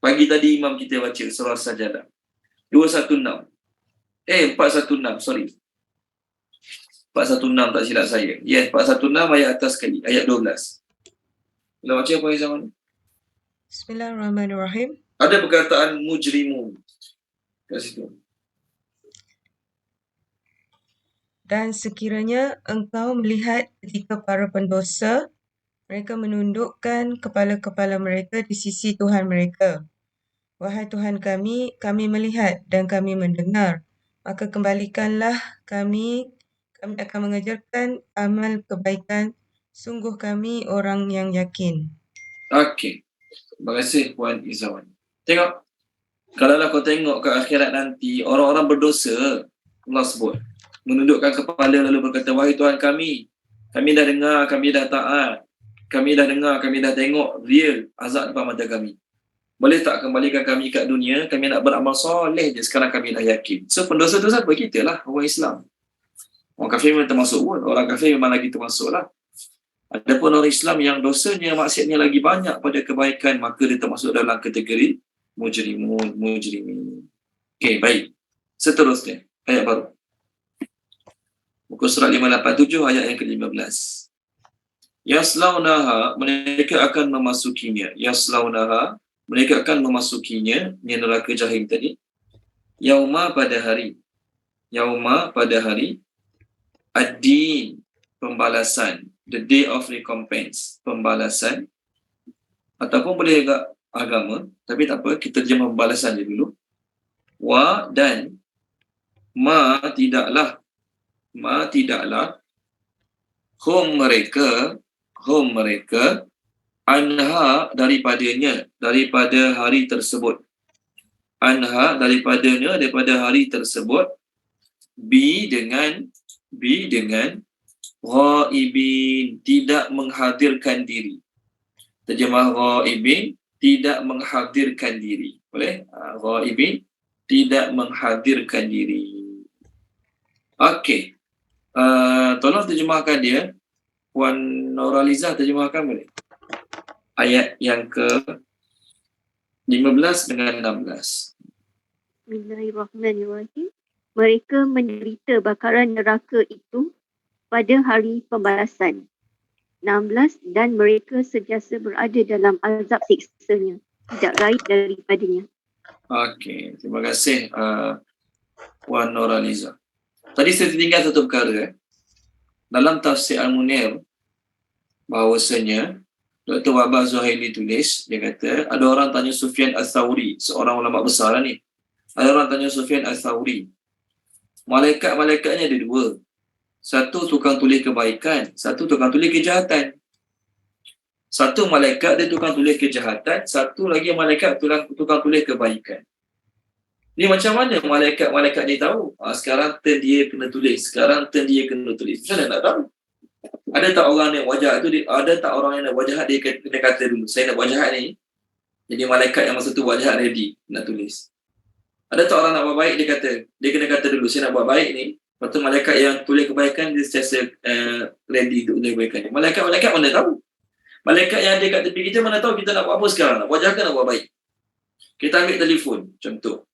Pagi tadi imam kita baca surah As-Sajadah. 216. 416, sorry. 416 tak silap saya. Yes, 416 ayat atas sekali. Ayat 12. Kita baca apa yang zaman? Bismillahirrahmanirrahim. Ada perkataan mujrimun kat situ. Dan sekiranya engkau melihat ketika para pendosa, mereka menundukkan kepala-kepala mereka di sisi Tuhan mereka. Wahai Tuhan kami melihat dan kami mendengar. Maka kembalikanlah kami akan mengajarkan amal kebaikan. Sungguh kami orang yang yakin. Okey. Terima kasih Puan Izzawan. Tengok. Kalaulah kau tengok ke akhirat nanti, orang-orang berdosa, Allah sebut, menundukkan kepala lalu berkata, wahai Tuhan kami dah dengar, kami dah taat, kami dah dengar, kami dah tengok real azab depan mata kami. Boleh tak kembalikan kami kat dunia, kami nak beramal soleh je, sekarang kami dah yakin. So pendosa tu siapa? Kita lah, orang Islam. Orang kafir memang termasuk pun. Orang kafir memang lagi termasuk lah. Adapun orang Islam yang dosanya, maksiatnya lagi banyak pada kebaikan, maka dia termasuk dalam kategori mujrimin. Okey, baik. Seterusnya, ayat baru. Muka surat 587, ayat yang ke-15. Yaslaunaha, mereka akan memasukinya. Yaslaunaha, mereka akan memasukinya, ni neraka jahim tadi. Yauma, pada hari. Yauma, pada hari. Ad-din, pembalasan. The day of recompense, pembalasan. Ataupun boleh agak agama, tapi tak apa, kita terjemah pembalasan je dulu. Wa, dan ma tidaklah hum mereka anha daripada hari tersebut, anha daripada hari tersebut, bi dengan ghaibin, tidak menghadirkan diri. Terjemah ghaibin, tidak menghadirkan diri. Boleh? Ghaibin, tidak menghadirkan diri. Okey. Tolong terjemahkan dia. Puan Nuraliza terjemahkan boleh? Ayat yang ke 15 dengan 16. Bismillahirrahmanirrahim. Mereka menderita bakaran neraka itu pada hari pembalasan. 16. Dan mereka sentiasa berada dalam azab siksanya, tidak lain daripadanya. Okey, terima kasih Puan Nuraliza. Tadi saya tertinggal satu perkara. Dalam tafsir Al-Munir, bahawasanya Dr. Wahbah Zuhaili tulis, dia kata, ada orang tanya Sufyan Ats-Tsauri, seorang ulama besar lah ni. Ada orang tanya Sufyan Ats-Tsauri. Malaikat-malaikatnya ada dua. Satu tukang tulis kebaikan, satu tukang tulis kejahatan. Satu malaikat dia tukang tulis kejahatan, satu lagi malaikat tukang tulis kebaikan. Ni macam mana malaikat-malaikat dia tahu? Sekarang turn dia kena tulis, sekarang turn dia kena tulis. Macam mana nak tahu? Ada tak orang yang wajah tu, ada tak orang yang nak wajah dia kata dulu, saya nak wajah ni. Jadi malaikat yang masa tu wajah ready nak tulis. Ada tak orang nak buat baik, dia kena kata dulu, saya nak buat baik ni. Lepas tu malaikat yang tulis kebaikan, dia sentiasa ready untuk tulis kebaikan ni. Malaikat mana tahu? Malaikat yang ada kat tepi kita mana tahu kita nak buat apa sekarang? Nak wajah ke nak buat baik? Kita ambil telefon, contoh.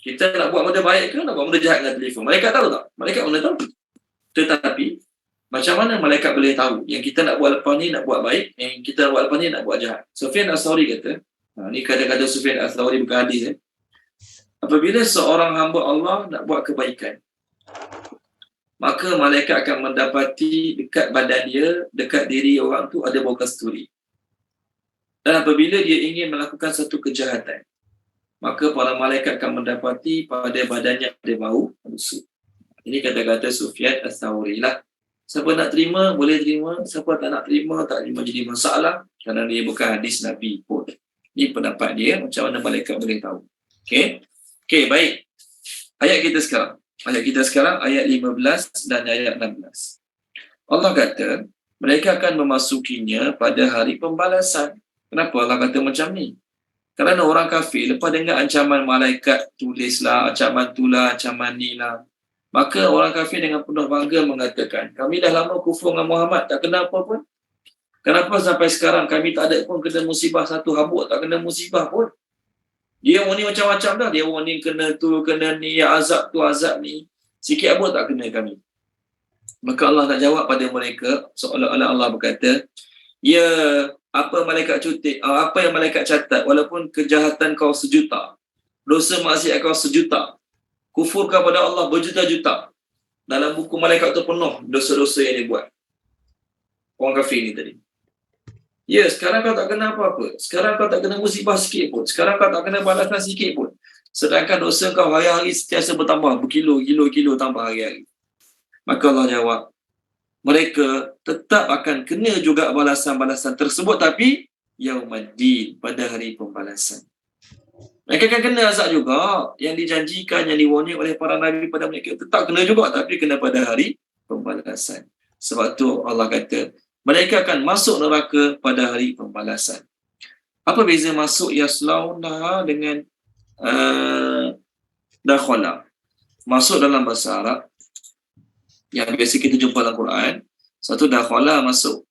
Kita nak buat benda baik ke nak buat benda jahat dengan telefon? Malaikat tahu tak? Malaikat mana tahu? Tetapi, macam mana malaikat boleh tahu yang kita nak buat lepas ni nak buat baik, yang kita nak buat lepas ni nak buat jahat? Sufyan Ats-Tsauri kata, ni kata-kata Sufyan Ats-Tsauri bukan hadis. Apabila seorang hamba Allah nak buat kebaikan, maka malaikat akan mendapati dekat badan dia, dekat diri orang tu ada bau kasturi. Dan apabila dia ingin melakukan satu kejahatan, maka para malaikat akan mendapati pada badannya ada bau busuk. Ini kata-kata Sufyan Ats-Tsauri lah. Siapa nak terima, boleh terima. Siapa tak nak terima, tak terima jadi masalah. Kerana dia bukan hadis Nabi pun. Ini pendapat dia, macam mana malaikat boleh tahu. Okey, baik. Ayat kita sekarang, ayat 15 dan ayat 16. Allah kata, mereka akan memasukinya pada hari pembalasan. Kenapa Allah kata macam ni? Kerana orang kafir, lepas dengar ancaman malaikat, tulislah, ancaman itulah, ancaman inilah, maka orang kafir dengan penuh bangga mengatakan, kami dah lama kufur dengan Muhammad, tak kena apa pun. Kenapa sampai sekarang kami tak ada pun kena musibah satu habuk, tak kena musibah pun. Dia warning macam-macam dah. Dia warning kena tu, kena ni, azab tu, azab ni. Sikit habuk tak kena kami. Maka Allah nak jawab pada mereka, seolah-olah Allah berkata, ya, apa malaikat cutik, apa yang malaikat catat, walaupun kejahatan kau sejuta, dosa maksiat kau sejuta, kufur kepada Allah berjuta-juta, dalam buku malaikat tu penuh dosa-dosa yang dia buat. Orang kafir ni tadi. Ya, sekarang kau tak kena apa-apa. Sekarang kau tak kena musibah sikit pun. Sekarang kau tak kena balasan sikit pun. Sedangkan dosa kau hari-hari sentiasa bertambah, berkilo-kilo tambah hari-hari. Maka Allah jawab, mereka tetap akan kena juga balasan-balasan tersebut, tapi Yaumaddin, pada hari pembalasan. Mereka akan kena azab juga. Yang dijanjikan, yang diwarning oleh para Nabi pada mereka tetap kena juga, tapi kena pada hari pembalasan. Sebab tu Allah kata, mereka akan masuk neraka pada hari pembalasan. Apa beza masuk yaslauna dengan dakhala? Masuk dalam bahasa Arab, yang biasa kita jumpa dalam Quran, satu dakhala masuk.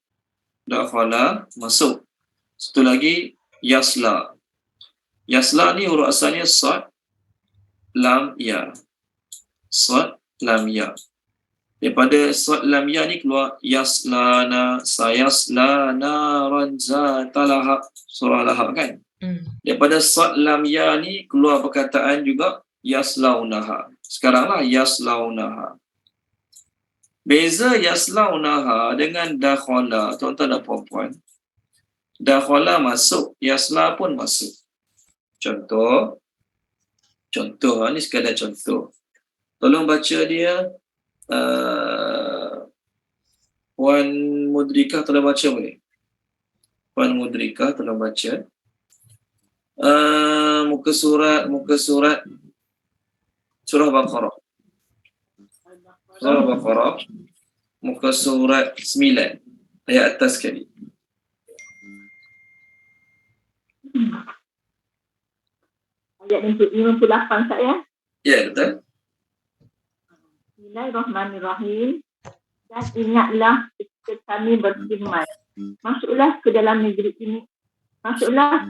Dakhala masuk. Satu lagi yasla. Yasla ni huruf asalnya sad, lam, ya. Sad, lam, ya. Daripada sad lam ya ni keluar yaslana, sayaslana ranzata lahab, surah lahab kan. Daripada sad lam ya ni keluar perkataan juga yaslaunaha. Sekaranglah yaslaunaha. Beza yaslaunaha dengan dakhala, tuan-tuan dan puan-puan. Dakhala masuk, yasla pun masuk. Contoh ni sekadar contoh. Tolong baca dia. Puan Mudrikah tolong baca boleh? Puan Mudrikah tolong baca. Muka surat surah Baqarah. Surah Baqarah muka surat 9 ayat atas sekali. Ayat 58 saya. Ya, betul. Bismillahirrahmanirrahim. Dan ingatlah ketika kami berfirman, masuklah ke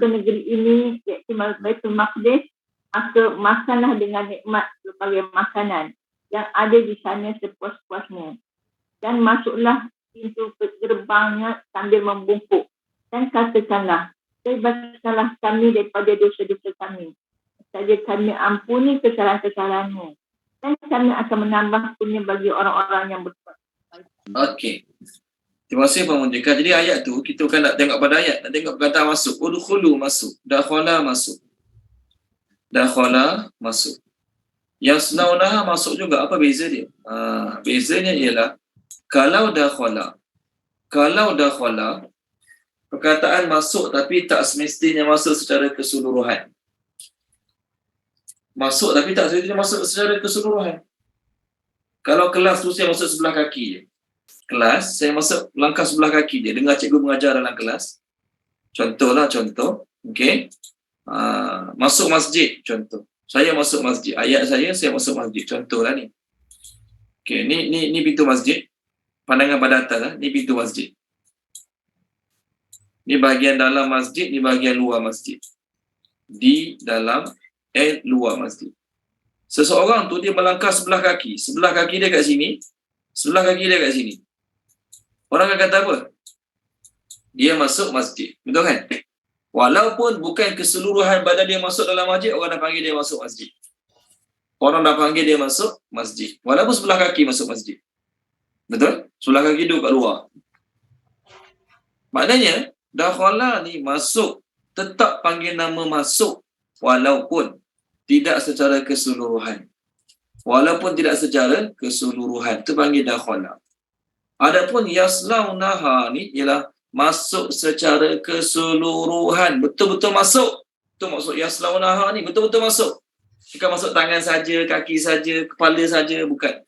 negeri ini, iaitu Baitul Maqdis, maka makanlah dengan nikmat berbagai makanan yang ada di sana sepuas-puasnya. Dan masuklah pintu gerbangnya sambil membungkuk. Dan katakanlah, bebaskanlah kami daripada dosa-dosa kami. Saja kami ampuni kesalahan-kesalahanmu. Dan kami akan menambah punya bagi orang-orang yang berbuat. Okey. Terima kasih Puan Mudrika. Jadi ayat tu kita bukan nak tengok pada ayat, nak tengok perkataan masuk. Udkhulu masuk, dakhala masuk. Dakhala masuk. Yaslaunaha masuk juga. Apa beza dia? Bezanya ialah kalau dakhala perkataan masuk tapi tak semestinya masuk secara keseluruhan. Masuk tapi tak semestinya masuk secara keseluruhan. Kalau kelas tu saya masuk sebelah kaki je. Kelas, saya masuk langkah sebelah kaki dia. Dengar cikgu mengajar dalam kelas. Contoh. Okey. Masuk masjid, contoh. Saya masuk masjid. Ayat saya masuk masjid. Contohlah ni. Okey, ni pintu masjid. Pandangan pada atas lah. Ni pintu masjid. Ni bahagian dalam masjid, ni bahagian luar masjid. Di dalam luar masjid. Seseorang tu dia melangkah sebelah kaki. Sebelah kaki dia kat sini. Sebelah kaki dia kat sini. Orang akan kata apa? Dia masuk masjid. Betul kan? Walaupun bukan keseluruhan badan dia masuk dalam masjid, orang dah panggil dia masuk masjid. Orang dah panggil dia masuk masjid. Walaupun sebelah kaki masuk masjid. Betul? Sebelah kaki duduk kat luar. Maknanya, dakhala ni masuk. Tetap panggil nama masuk. Walaupun tidak secara keseluruhan. Itu panggil dakhala. Adapun yaslaunaha ni ialah masuk secara keseluruhan. Betul-betul masuk. Itu maksud yaslaunaha ni. Betul-betul masuk. Bukan masuk tangan saja, kaki saja, kepala saja. Bukan.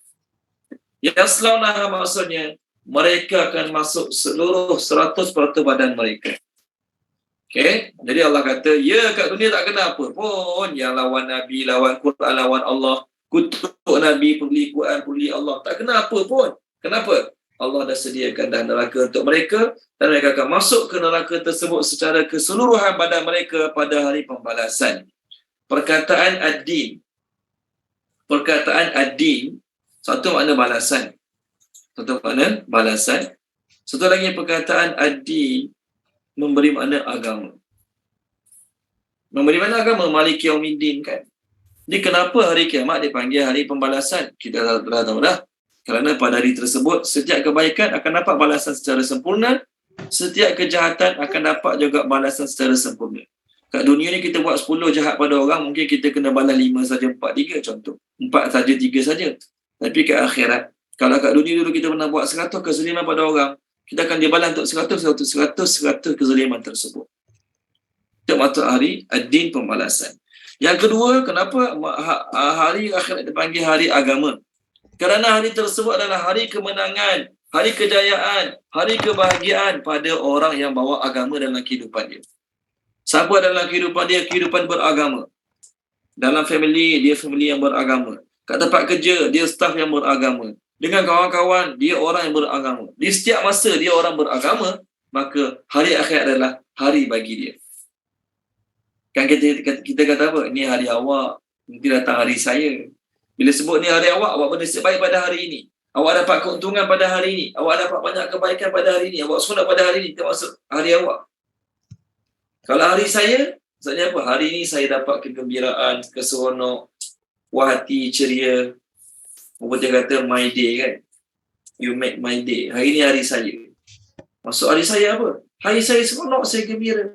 Yaslaunaha maksudnya mereka akan masuk seluruh 100% badan mereka. Okay? Jadi Allah kata, ya kat dunia tak kena apa pun. Yang lawan Nabi, lawan Quran, lawan Allah. Kutuk Nabi, perli Quran, perli Allah. Tak kena apa pun. Kenapa? Allah dah sediakan dah neraka untuk mereka dan mereka akan masuk ke neraka tersebut secara keseluruhan badan mereka pada hari pembalasan. Perkataan ad-din. Satu makna balasan. Satu lagi perkataan ad-din memberi makna agama. Memberi makna agama, Maliki Yaumiddin kan. Jadi kenapa hari kiamat dipanggil hari pembalasan? Kita dah tahu dah. Kerana pada hari tersebut, setiap kebaikan akan dapat balasan secara sempurna, setiap kejahatan akan dapat juga balasan secara sempurna. Kat dunia ni kita buat 10 jahat pada orang, mungkin kita kena balas 5 saja, 4, 3 contoh. 4 saja, 3 saja. Tapi kat akhirat, kalau kat dunia dulu kita pernah buat 100 kezaliman pada orang, kita akan dibalas untuk 100 kezaliman tersebut. Itu maksud hari ad-din, pembalasan. Yang kedua, kenapa hari akhirat dipanggil hari agama? Kerana hari tersebut adalah hari kemenangan, hari kejayaan, hari kebahagiaan pada orang yang bawa agama dalam kehidupan dia. Siapa dalam kehidupan dia? Kehidupan beragama. Dalam family, dia family yang beragama. Kat tempat kerja, dia staff yang beragama. Dengan kawan-kawan, dia orang yang beragama. Di setiap masa dia orang beragama, maka hari akhirat adalah hari bagi dia. Kan kita kata apa? Ini hari awak, nanti datang hari saya. Bila sebut ni hari awak, buat benda sebaik pada hari ini. Awak dapat keuntungan pada hari ini. Awak dapat banyak kebaikan pada hari ini. Awak solat pada hari ini, termasuk hari awak. Kalau hari saya, maksudnya apa? Hari ini saya dapat kegembiraan, keseronok, puas hati, ceria. Orang dia kata my day kan. You make my day. Hari ini hari saya. Maksud hari saya apa? Hari saya seronok, saya gembira.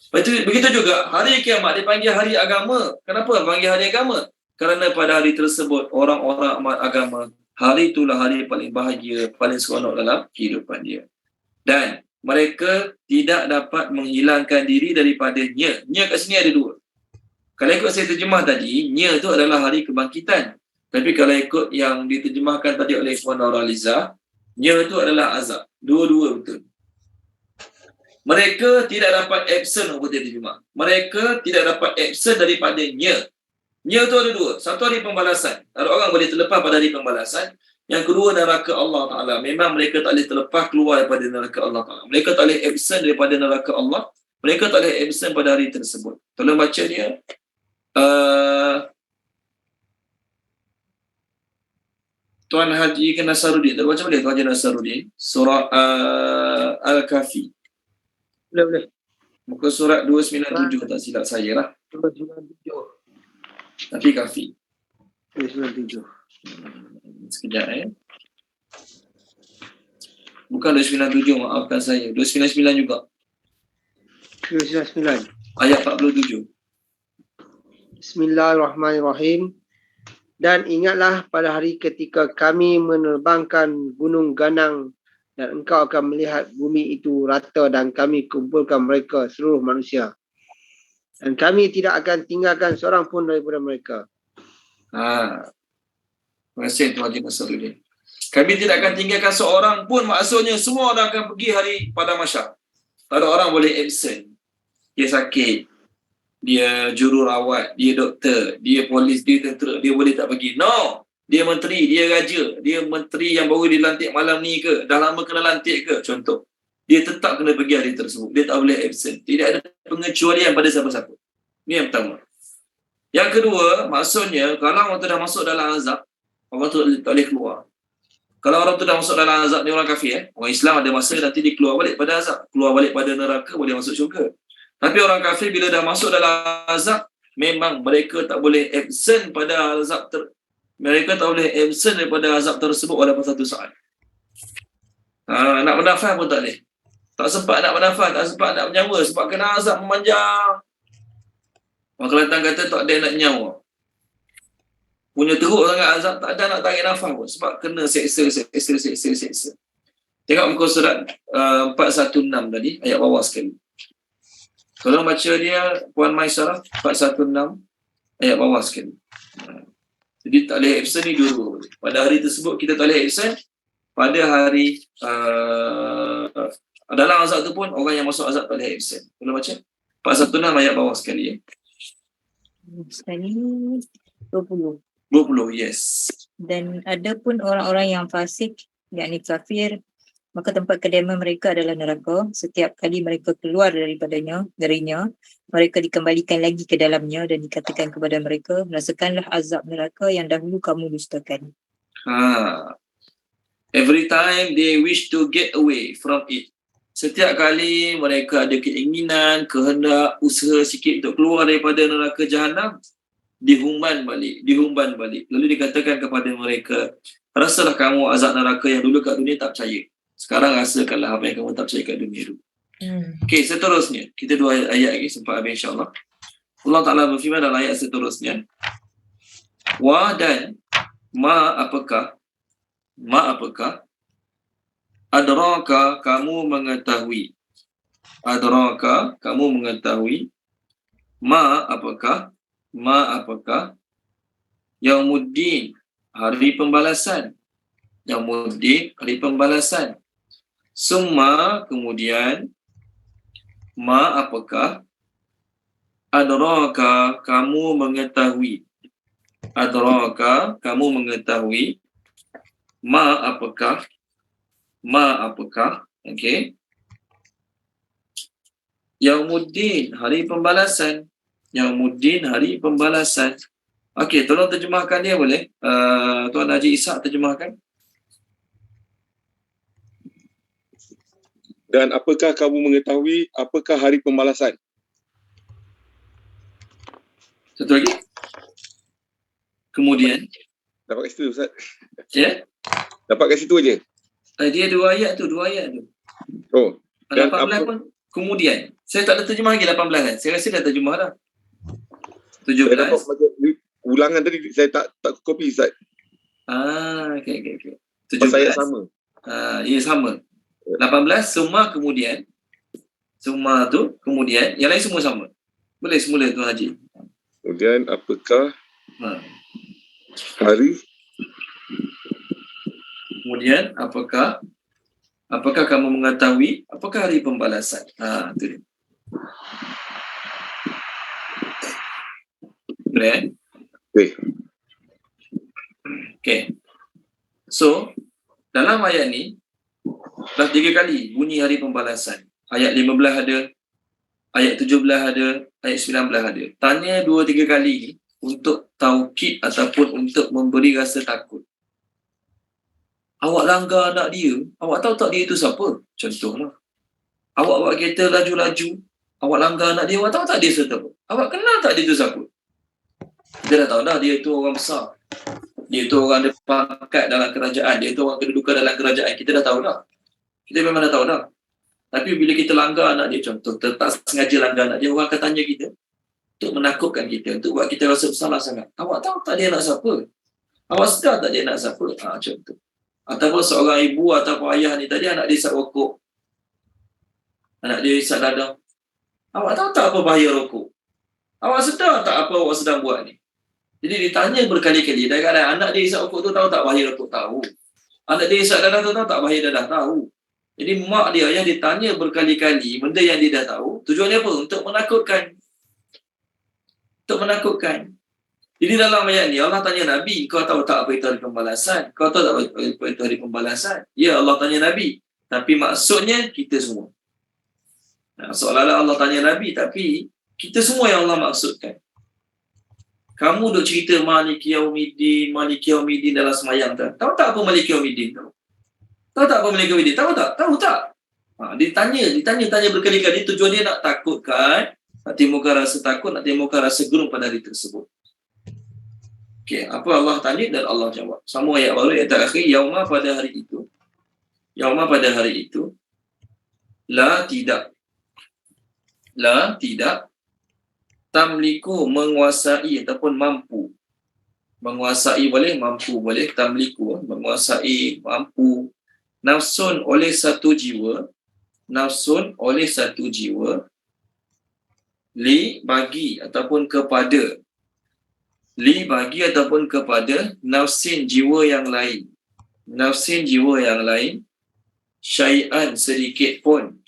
Begitu juga hari kiamat dipanggil hari agama. Kenapa panggil hari agama? Kerana pada hari tersebut orang-orang amat agama, hari itulah hari paling bahagia, paling seronok dalam kehidupan dia. Dan mereka tidak dapat menghilangkan diri daripada nya. Nya kat sini ada dua. Kalau ikut saya terjemah tadi, nya itu adalah hari kebangkitan. Tapi kalau ikut yang diterjemahkan tadi oleh Puan Nurhaliza, nya itu adalah azab. Dua-dua betul. Mereka tidak dapat absent, apa dia terjemah. Mereka tidak dapat absent daripada nya. Nya itu ada dua. Satu hari pembalasan. Ada orang boleh terlepas pada hari pembalasan. Yang kedua neraka Allah Ta'ala. Memang mereka tak boleh terlepas keluar daripada neraka Allah Ta'ala. Mereka tak boleh absent daripada neraka Allah. Mereka tak boleh absent pada hari tersebut. Tolong baca dia. Tuan Haji Nasaruddin. Tak baca boleh Tuan Haji Nasaruddin. Surah Al-Kahfi. Boleh. Muka surat 297 tak silap saya lah. 297. Tapi Kahfi. 297. Sekejap Bukan 297, maafkan saya. 299 juga. 299. Ayat 47. Bismillahirrahmanirrahim. Dan ingatlah pada hari ketika kami menerbangkan gunung ganang dan engkau akan melihat bumi itu rata dan kami kumpulkan mereka seluruh manusia. Dan kami tidak akan tinggalkan seorang pun daripada mereka. Terima kasih Tuan Haji Nasaruddin. Kami tidak akan tinggalkan seorang pun, maksudnya semua orang akan pergi hari pada mahsyar. Tak ada orang boleh absent. Dia sakit, dia jururawat, dia doktor, dia polis, dia tentera, dia boleh tak pergi. No! Dia menteri, dia raja, dia menteri yang baru dilantik malam ni ke, dah lama kena lantik ke, contoh. Dia tetap kena pergi hari tersebut. Dia tak boleh absent. Tidak ada pengecualian pada siapa-siapa. Ini yang pertama. Yang kedua, maksudnya kalau orang tu dah masuk dalam azab, orang tu tak boleh keluar. Kalau orang tu dah masuk dalam azab, ni orang kafir. Orang Islam ada masa nanti dia keluar balik pada azab. Keluar balik pada neraka, boleh masuk syurga. Tapi orang kafir bila dah masuk dalam azab, memang mereka tak boleh absent pada azab mereka tak boleh absent daripada azab tersebut walaupun satu saat. Nak bernafas pun tak boleh. Tak sempat nak bernafas, tak sempat nak bernyawa sebab kena azab memanjang. Orang Kelantan kata tak ada nak nyawa. Punya teruk sangat azab, tak ada nak tarik nafas pun sebab kena seksa. Tengok muka surat 416 tadi, ayat bawah sekali. Tolong baca dia, Puan Maisarah, 416, ayat bawah sekali. Jadi tak boleh absent ni dua-dua. Pada hari tersebut kita tak boleh absent. Pada hari dalam azab tu pun orang yang masuk azab tak boleh absent. Tolong baca 416 ayat bawah sekali. Sekali 20. 20, yes. Dan ada pun orang-orang yang fasik, yakni kafir, maka tempat kediaman mereka adalah neraka. Setiap kali mereka keluar darinya, mereka dikembalikan lagi ke dalamnya dan dikatakan kepada mereka, rasakanlah azab neraka yang dahulu kamu dustakan. Every time they wish to get away from it. Setiap kali mereka ada keinginan, kehendak, usaha sikit untuk keluar daripada neraka jahanam, dihumban balik. Lalu dikatakan kepada mereka, rasalah kamu azab neraka yang dulu kat dunia tak percaya. Sekarang rasakanlah apa yang kamu tak percaya kat dunia dulu. Okey, seterusnya. Kita dua ayat lagi sempat habis insyaAllah. Allah Ta'ala berfirman dalam ayat seterusnya. Wa dan ma apakah adraka kamu mengetahui. Adraka kamu mengetahui. Ma apakah Yaumuddin, hari pembalasan. Yaumuddin, hari pembalasan. Summa, kemudian, ma apakah adraka kamu mengetahui. Adraka kamu mengetahui. Ma apakah okey. Yaumuddin, hari pembalasan. Yaumuddin, hari pembalasan. Okey, tolong terjemahkan dia boleh? Tuan Haji Ishak terjemahkan. Dan apakah kamu mengetahui apakah hari pembalasan? Satu lagi. Kemudian, Dapat kat situ Ustaz. ya, Dapat kat situ aje. dia dua ayat tu. Oh. Dan 18 pun kemudian. Saya tak ada terjemah lagi 18 kan. Saya rasa dah terjemah dah. Saya dapat 17. baca ulangan tadi saya tak copy Ustaz. Okey. Pasal ayat 17. sama. Ya sama. 18 semua kemudian. Semua tu kemudian. Yang lain semua sama. Boleh semula Tuan Haji. Kemudian apakah Ha. hari Kemudian apakah kamu mengetahui apakah hari pembalasan? Tu dia. Boleh kan? Okay. So, dalam ayat ni dah 3 kali bunyi hari pembalasan. Ayat 15 ada, ayat 17 ada, ayat 19 ada. Tanya 2-3 kali ni untuk taukid ataupun untuk memberi rasa takut. Awak langgar anak dia, awak tahu tak dia tu siapa? Contohlah. Awak bawa kereta laju-laju, awak langgar anak dia, awak tahu tak dia siapa? Awak kenal tak dia tu siapa? Kita dah tahu dah dia tu orang besar. Dia tu orang ada pangkat dalam kerajaan, dia tu orang kedudukan dalam kerajaan. Kita dah tahu dah. Kita memang dah tahu dah. Tapi bila kita langgar anak dia, contoh, tak sengaja langgar anak dia, orang akan tanya kita untuk menakutkan kita, untuk buat kita rasa bersalah sangat. Awak tahu tak dia anak siapa? Awak sedar tak dia anak siapa? Contoh. Ataupun seorang ibu ataupun ayah ni tadi anak dia isap rokok. Anak dia isap dadah. Awak tahu tak apa bahaya rokok? Awak sedar tak apa awak sedang buat ni? Jadi ditanya berkali-kali. Kadang-kadang anak dia isap rokok tu tahu tak bahaya rokok? Tahu. Anak dia isap dadah tu tahu tak bahaya dadah? Tahu. Jadi mak dia, ayah ditanya berkali-kali benda yang dia dah tahu. Tujuannya apa? Untuk menakutkan. Jadi dalam ayat ni Allah tanya Nabi, kau tahu tak apa itu hari pembalasan? Kau tahu tak apa itu hari pembalasan? Ya, Allah tanya Nabi. Tapi maksudnya kita semua. Seolah-olah Allah tanya Nabi, tapi kita semua yang Allah maksudkan. Kamu duk cerita Maliki Yaumiddin dalam semayang tak? Tahu tak apa Maliki Yaumiddin? Tahu tak apa Maliki Yaumiddin? Tahu tak? Ditanya berkali-kali. Tujuan dia nak takutkan, nak timbulkan rasa takut, nak timbulkan rasa gerun pada hari tersebut. Okey, apa Allah tanya dan Allah jawab. Sama ayat baru, ayat terakhir, yauma pada hari itu, la tidak tamliku menguasai ataupun mampu. Menguasai boleh, mampu boleh, tamliku menguasai, mampu. Nafsun oleh satu jiwa, li bagi ataupun kepada nafsin jiwa yang lain, syai'an sedikit pun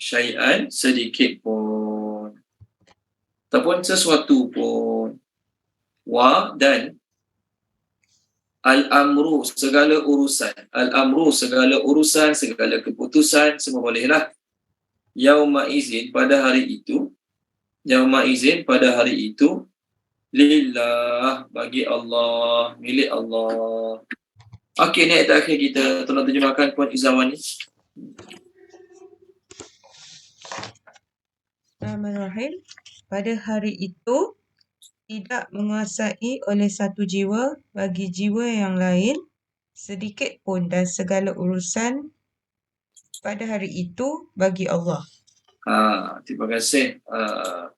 ataupun sesuatu pun, wa dan al-amru segala urusan, segala keputusan, semua bolehlah. Yauma izin pada hari itu, lillah bagi Allah, milik Allah. Okey, ni ayat terakhir kita. Tolong terjemahkan Puan Izzawani. Bismillahirrahmanirrahim. Pada hari itu tidak menguasai oleh satu jiwa bagi jiwa yang lain sedikit pun, dan segala urusan pada hari itu bagi Allah. Terima kasih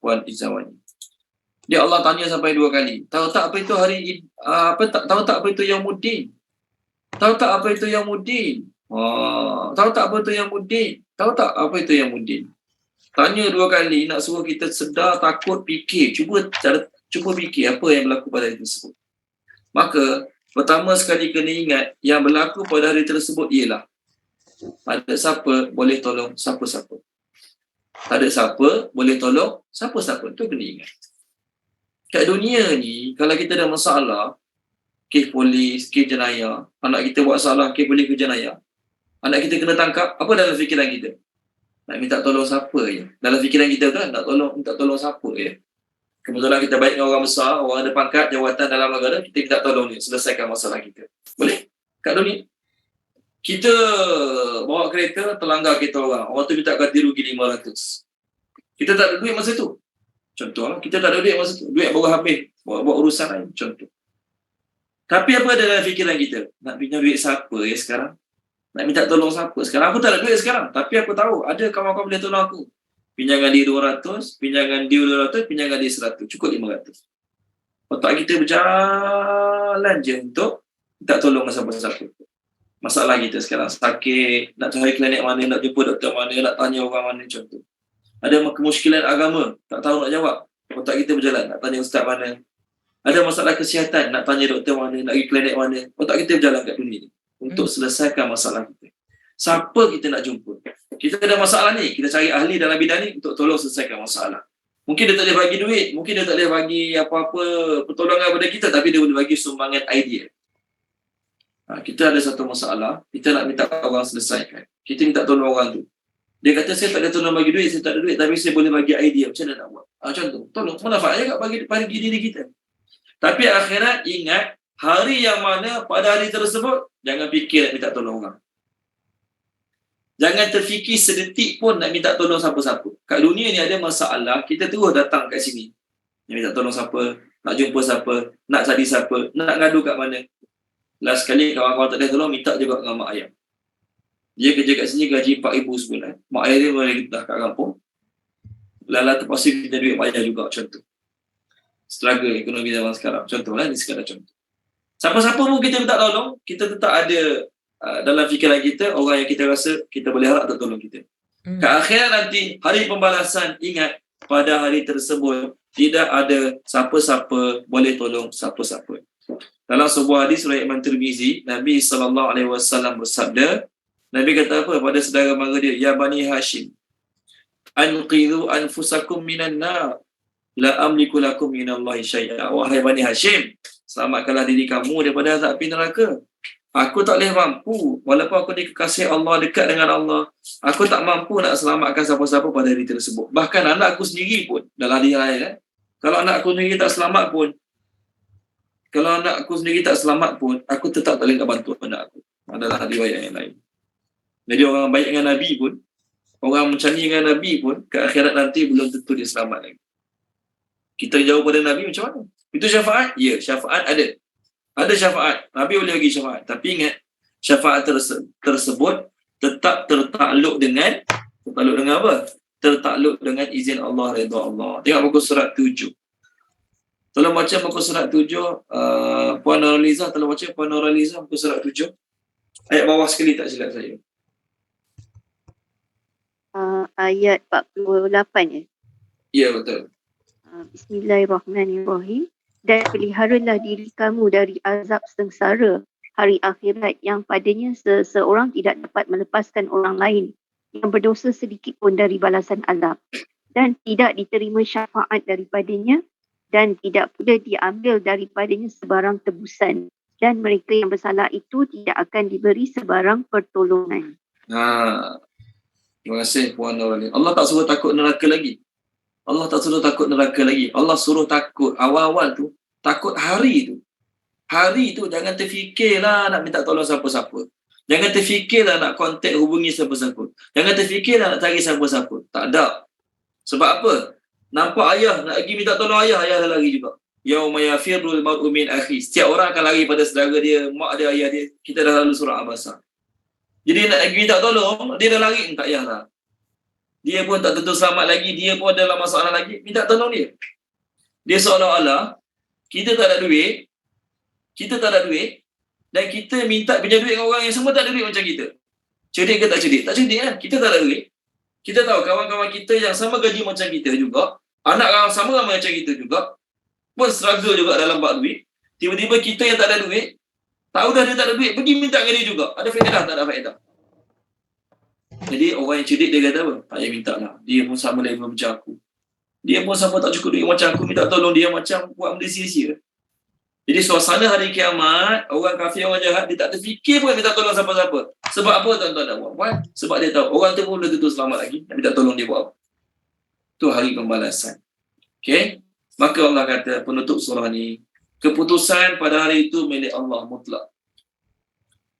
Puan Izzawani. Dia Allah tanya sampai 2 kali. Tahu tak apa itu hari tahu tak apa itu Yaumuddin? Tahu tak apa itu Yaumuddin? Tahu tak apa itu Yaumuddin? Tahu tak apa itu Yaumuddin? Tanya 2 kali nak suruh kita sedar, takut, fikir. Cuba fikir apa yang berlaku pada hari tersebut. Maka pertama sekali kena ingat yang berlaku pada hari tersebut ialah ada siapa boleh tolong siapa-siapa. Tak ada siapa boleh tolong siapa-siapa. Itu kena ingat. Kat dunia ni, kalau kita ada masalah, kes polis, kes jenayah, anak kita buat salah, kes polis, kes jenayah, anak kita kena tangkap, apa dalam fikiran kita? Nak minta tolong siapa je? Dalam fikiran kita kan, minta tolong siapa je? Kebetulan kita baik dengan orang besar, orang ada pangkat, jawatan dalam negara, kita minta tolong dia, selesaikan masalah kita. Boleh? Kat dunia. Kita bawa kereta, terlanggar kereta orang. Orang tu minta ganti rugi 500. Kita tak ada duit masa tu. Contoh lah, kita tak ada duit masa tu. Duit baru habis. Buat urusan lain. Contoh. Tapi apa ada dalam fikiran kita? Nak pinjam duit siapa ya sekarang? Nak minta tolong siapa sekarang? Aku tak ada duit sekarang. Tapi aku tahu ada kawan-kawan boleh tolong aku. Pinjangan dia 200, pinjangan dia 200, pinjangan dia 100. Cukup 500. Otak kita berjalan je untuk minta tolong siapa-siapa. Masalah kita sekarang sakit, nak cari klinik mana, nak jumpa doktor mana, nak tanya orang mana, contoh. Ada kemusykilan agama, tak tahu nak jawab. Otak kita berjalan, nak tanya ustaz mana. Ada masalah kesihatan, nak tanya doktor mana, nak pergi klinik mana. Otak kita berjalan kat dunia ni untuk selesaikan masalah kita. Siapa kita nak jumpa? Kita ada masalah ni, kita cari ahli dalam bidang ni untuk tolong selesaikan masalah. Mungkin dia tak boleh bagi duit, mungkin dia tak boleh bagi apa-apa pertolongan kepada kita, tapi dia boleh bagi sumbangan idea. Kita ada satu masalah, kita nak minta orang selesaikan. Kita minta tolong orang tu. Dia kata, saya tak ada tolong bagi duit, saya tak ada duit, tapi saya boleh bagi idea. Macam mana nak buat? Macam tu. Tolong, manfaat juga bagi diri kita. Tapi akhirat, ingat, hari yang mana pada hari tersebut, jangan fikir nak minta tolong orang. Jangan terfikir sedetik pun nak minta tolong siapa-siapa. Kat dunia ni ada masalah, kita terus datang kat sini. Nak minta tolong siapa, nak jumpa siapa, nak cari siapa, nak ngadu kat mana. Last sekali kawan-kawan tak ada tolong, minta juga dengan mak ayah. Dia kerja kat sini gaji 4,000 sebulan. Mak ayah dia boleh dah kat kampung. Lala terpaksa minta duit mak ayah juga, contoh. Struggle ekonomi zaman sekarang. Contoh lah, ni sekadar contoh. Siapa-siapa pun kita minta tolong, kita tetap ada dalam fikiran kita, orang yang kita rasa kita boleh harap untuk tolong kita. Kat akhirat nanti, hari pembalasan, ingat, pada hari tersebut, tidak ada siapa-siapa boleh tolong siapa-siapa. Dalam sebuah hadis riwayat Imam Tirmizi, Nabi SAW bersabda, Nabi kata apa pada saudara mara dia, ya Bani Hashim, anqidhu anfusakum minan nar, la amliku lakum minallahi syai'a. Wahai Bani Hashim, selamatkanlah diri kamu daripada azab api neraka. Aku tak boleh mampu, walaupun aku dikasih Allah, dekat dengan Allah, aku tak mampu nak selamatkan siapa-siapa pada hari tersebut. Bahkan anak aku sendiri pun, dalam hadis lain, kalau anak aku sendiri tak selamat pun, aku tetap tak boleh nak bantu anak aku. Adalah riwayat yang lain. Jadi orang baik dengan Nabi pun, orang macam ni dengan Nabi pun, ke akhirat nanti belum tentu dia selamat lagi. Kita jauh pada Nabi macam mana? Itu syafaat? Ya, syafaat ada. Ada syafaat. Nabi boleh bagi syafaat. Tapi ingat, syafaat tersebut tetap tertakluk dengan apa? Tertakluk dengan izin Allah, redha Allah. Tengok muka surat 7. Tolong baca muka surat 7. Puan Nuraliza, tolong baca Puan Nuraliza muka surat 7. Ayat bawah sekali tak silap saya. Ayat 48 ya? Ya, betul. Bismillahirrahmanirrahim. Dan peliharalah diri kamu dari azab sengsara hari akhirat yang padanya seseorang tidak dapat melepaskan orang lain yang berdosa sedikit pun dari balasan azab, dan tidak diterima syafaat daripadanya, dan tidak pula diambil daripadanya sebarang tebusan, dan mereka yang bersalah itu tidak akan diberi sebarang pertolongan. Terima kasih Puan Nurani. Allah tak suruh takut neraka lagi. Allah tak suruh takut neraka lagi. Allah suruh takut awal-awal tu, takut hari tu. Hari tu jangan terfikirlah nak minta tolong siapa-siapa. Jangan terfikirlah nak kontak hubungi siapa-siapa. Jangan terfikirlah nak cari siapa-siapa. Tak ada. Sebab apa? Nampak ayah nak pergi minta tolong ayah dah lari juga. Yauma yafirrul mar'u min akhi. Setiap orang akan lari pada saudara dia, mak dia, ayah dia. Kita dah lalu surah Abasa. Jadi nak pergi minta tolong, dia dah lari, tak payahlah. Dia pun tak tentu selamat lagi, dia pun dalam masalah lagi, minta tolong dia. Dia seolah-olah kita tak ada duit, dan kita minta pinjam duit dengan orang yang semua tak ada duit macam kita. Cerdik ke tak cerdik? Tak cerdik kan? Kita tak ada duit. Kita tahu kawan-kawan kita yang sama gaji macam kita juga, anak orang sama ramai macam kita juga, pun struggle juga dalam bab duit. Tiba-tiba kita yang tak ada duit, tahu dah dia tak ada duit, pergi minta dengan dia juga. Ada faedah tak ada faedah? Jadi orang yang cerdik dia kata apa? Tak payah minta lah. Dia pun sama level macam aku. Dia pun sama tak cukup duit macam aku. Minta tolong dia macam buat benda sia-sia. Jadi suasana hari kiamat, orang kafir, orang jahat, dia tak terfikir pun minta tolong siapa-siapa. Sebab apa tuan-tuan dan puan? Sebab dia tahu orang tu pun belum tentu selamat lagi. Nak minta tolong dia buat apa? Itu hari pembalasan. Okay? Maka Allah kata penutup surah ni, keputusan pada hari itu milik Allah mutlak.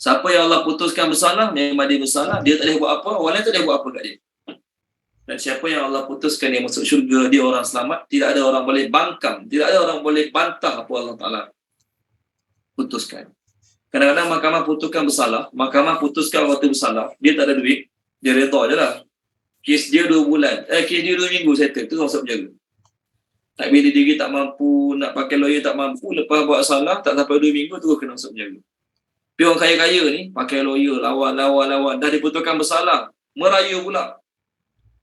Siapa yang Allah putuskan bersalah, memang dia bersalah. Dia tak boleh buat apa, orang lain tak boleh buat apa kat dia. Dan siapa yang Allah putuskan dia masuk syurga, dia orang selamat. Tidak ada orang boleh bangkang, tidak ada orang boleh bantah apa Allah Ta'ala putuskan. Kadang-kadang mahkamah putuskan bersalah, mahkamah putuskan waktu bersalah, dia tak ada duit, dia reda je lah. Kes dia 2 bulan, kes dia 2 minggu settle, tu masuk penjara. Tak bila diri tak mampu, nak pakai lawyer tak mampu, lepas buat salah, tak sampai 2 minggu, terus kena masuk penjara. Tapi orang kaya-kaya ni, pakai lawyer, lawan, dah diputuskan bersalah, merayu pula.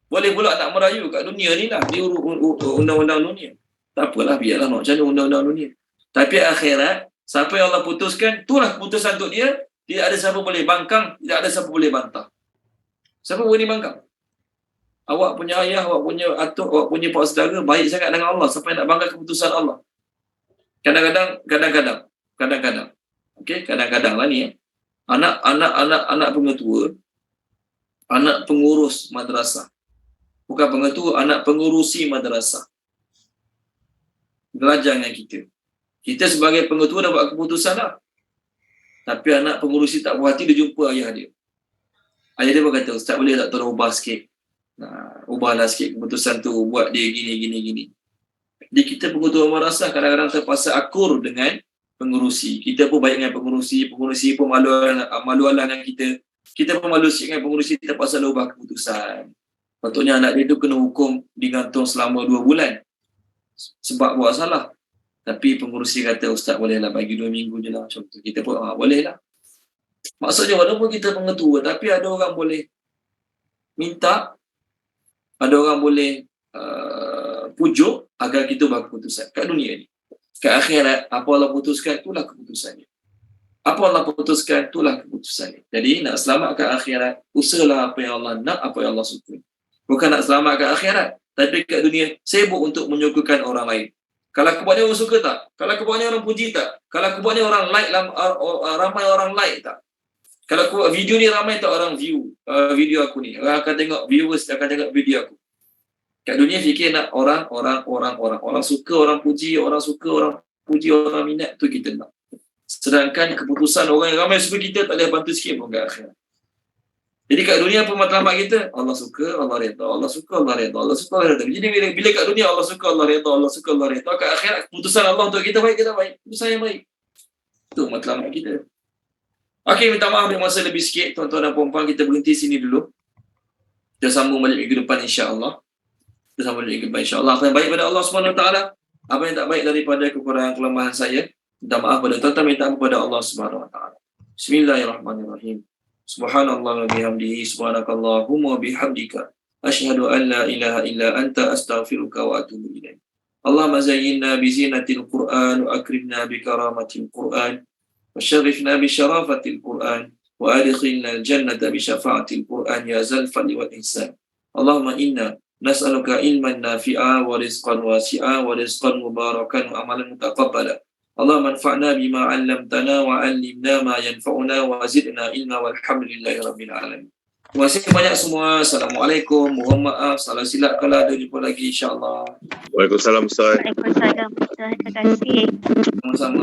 Boleh pula nak merayu kat dunia ni lah, dia undang-undang dunia. Tak apalah, biarlah nak macam mana undang-undang dunia. Tapi akhirat, siapa yang Allah putuskan, itulah keputusan untuk dia. Tidak ada siapa boleh bangkang, tidak ada siapa boleh bantah. Siapa boleh bangkang? Awak punya ayah, awak punya atuk, awak punya pak saudara baik sangat dengan Allah sampai nak bangga keputusan Allah. Kadang-kadang. Okey, kadang-kadang lah ni anak pengetua, anak pengurus madrasah. Bukan pengetua, anak pengurusi madrasah. Belajar dengan kita. Kita sebagai pengetua dah buat keputusan dah. Tapi anak pengurusi tak puas hati, dia jumpa ayah dia. Ayah dia berkata, Ustaz boleh tak tolong ubah sikit? Ubahlah sikit keputusan tu, buat dia gini. Jadi kita pengetua madrasah kadang-kadang terpaksa akur dengan pengurusi. Kita pun baik dengan pengurusi pun malu Allah dengan kita. Kita pun malu sikit dengan pengurusi, terpaksa ubah keputusan. Patutnya anak dia tu kena hukum digantung selama 2 bulan. Sebab buat salah. Tapi pengurusi kata, Ustaz bolehlah bagi 2 minggu je lah. Macam tu. Kita pun, boleh lah. Maksudnya walaupun kita pengetua, tapi ada orang boleh minta, ada orang boleh pujuk agar kita buat keputusan kat dunia ni. Kat akhirat, apa Allah putuskan, itulah keputusannya. Apa Allah putuskan, itulah keputusannya. Jadi, nak selamat kat akhirat, usahalah apa yang Allah nak, apa yang Allah suka. Bukan nak selamat kat akhirat, tapi kat dunia, sibuk untuk menyukakan orang lain. Kalau aku buatnya orang suka tak? Kalau aku buatnya orang puji tak? Kalau aku buatnya orang like, ramai orang like tak? Kalau aku buat video ni, ramai tak orang view video aku ni? Orang akan tengok, viewers akan tengok video aku. Kat dunia fikir nak orang suka, orang puji, orang suka, orang puji, orang minat, tu kita nak. Sedangkan keputusan orang yang ramai suka kita tak boleh bantu sikit pun kat akhirat. Jadi kat dunia apa matlamat kita? Allah suka, Allah redha, Allah suka, Allah redha, Allah suka, Allah redha. Jadi bila kat dunia Allah suka, Allah redha, Allah suka, Allah redha, kat akhirat keputusan Allah untuk kita baik, keputusan yang baik. Itu matlamat kita. Okey, minta maaf yang masa lebih sikit, tuan-tuan dan puan-puan, kita berhenti sini dulu. Kita sambung balik minggu depan insya-Allah. Apa yang baik pada Allah SWT, apa yang tak baik daripada kekurangan kelemahan saya, minta maaf pada tuan-tuan, minta maaf kepada Allah SWT. Bismillahirrahmanirrahim. Subhanallah wa bihamdihi, subhanakallahumma wa bihamdika, asyhadu an la ilaha illa anta, astaghfiruka wa atubu ilaik. Allahumma zayyinna bi zinatil Qur'an wa akrimna bi karamatil Qur'an wa syarifna bi syarafatil Qur'an wa adkhilna al-jannata bi syafa'atil Qur'an ya zal fadli wal ihsan. Allahumma inna nas'aluka ilman nafi'a wa rizqan wasi'a wa rizqan mubarakan wa amalan mutaqabbala. Allahumma anfa'na bima 'allamtana wa 'allimna ma yanfa'una wa zidna ilma walhamdulillahi rabbil alamin. Terima kasih banyak semua. Assalamualaikum. Mohon maaf salah silap kalau ada, jumpa lagi insya-Allah. Waalaikumsalam Ustaz. Waalaikumsalam. Terima kasih. Sama-sama.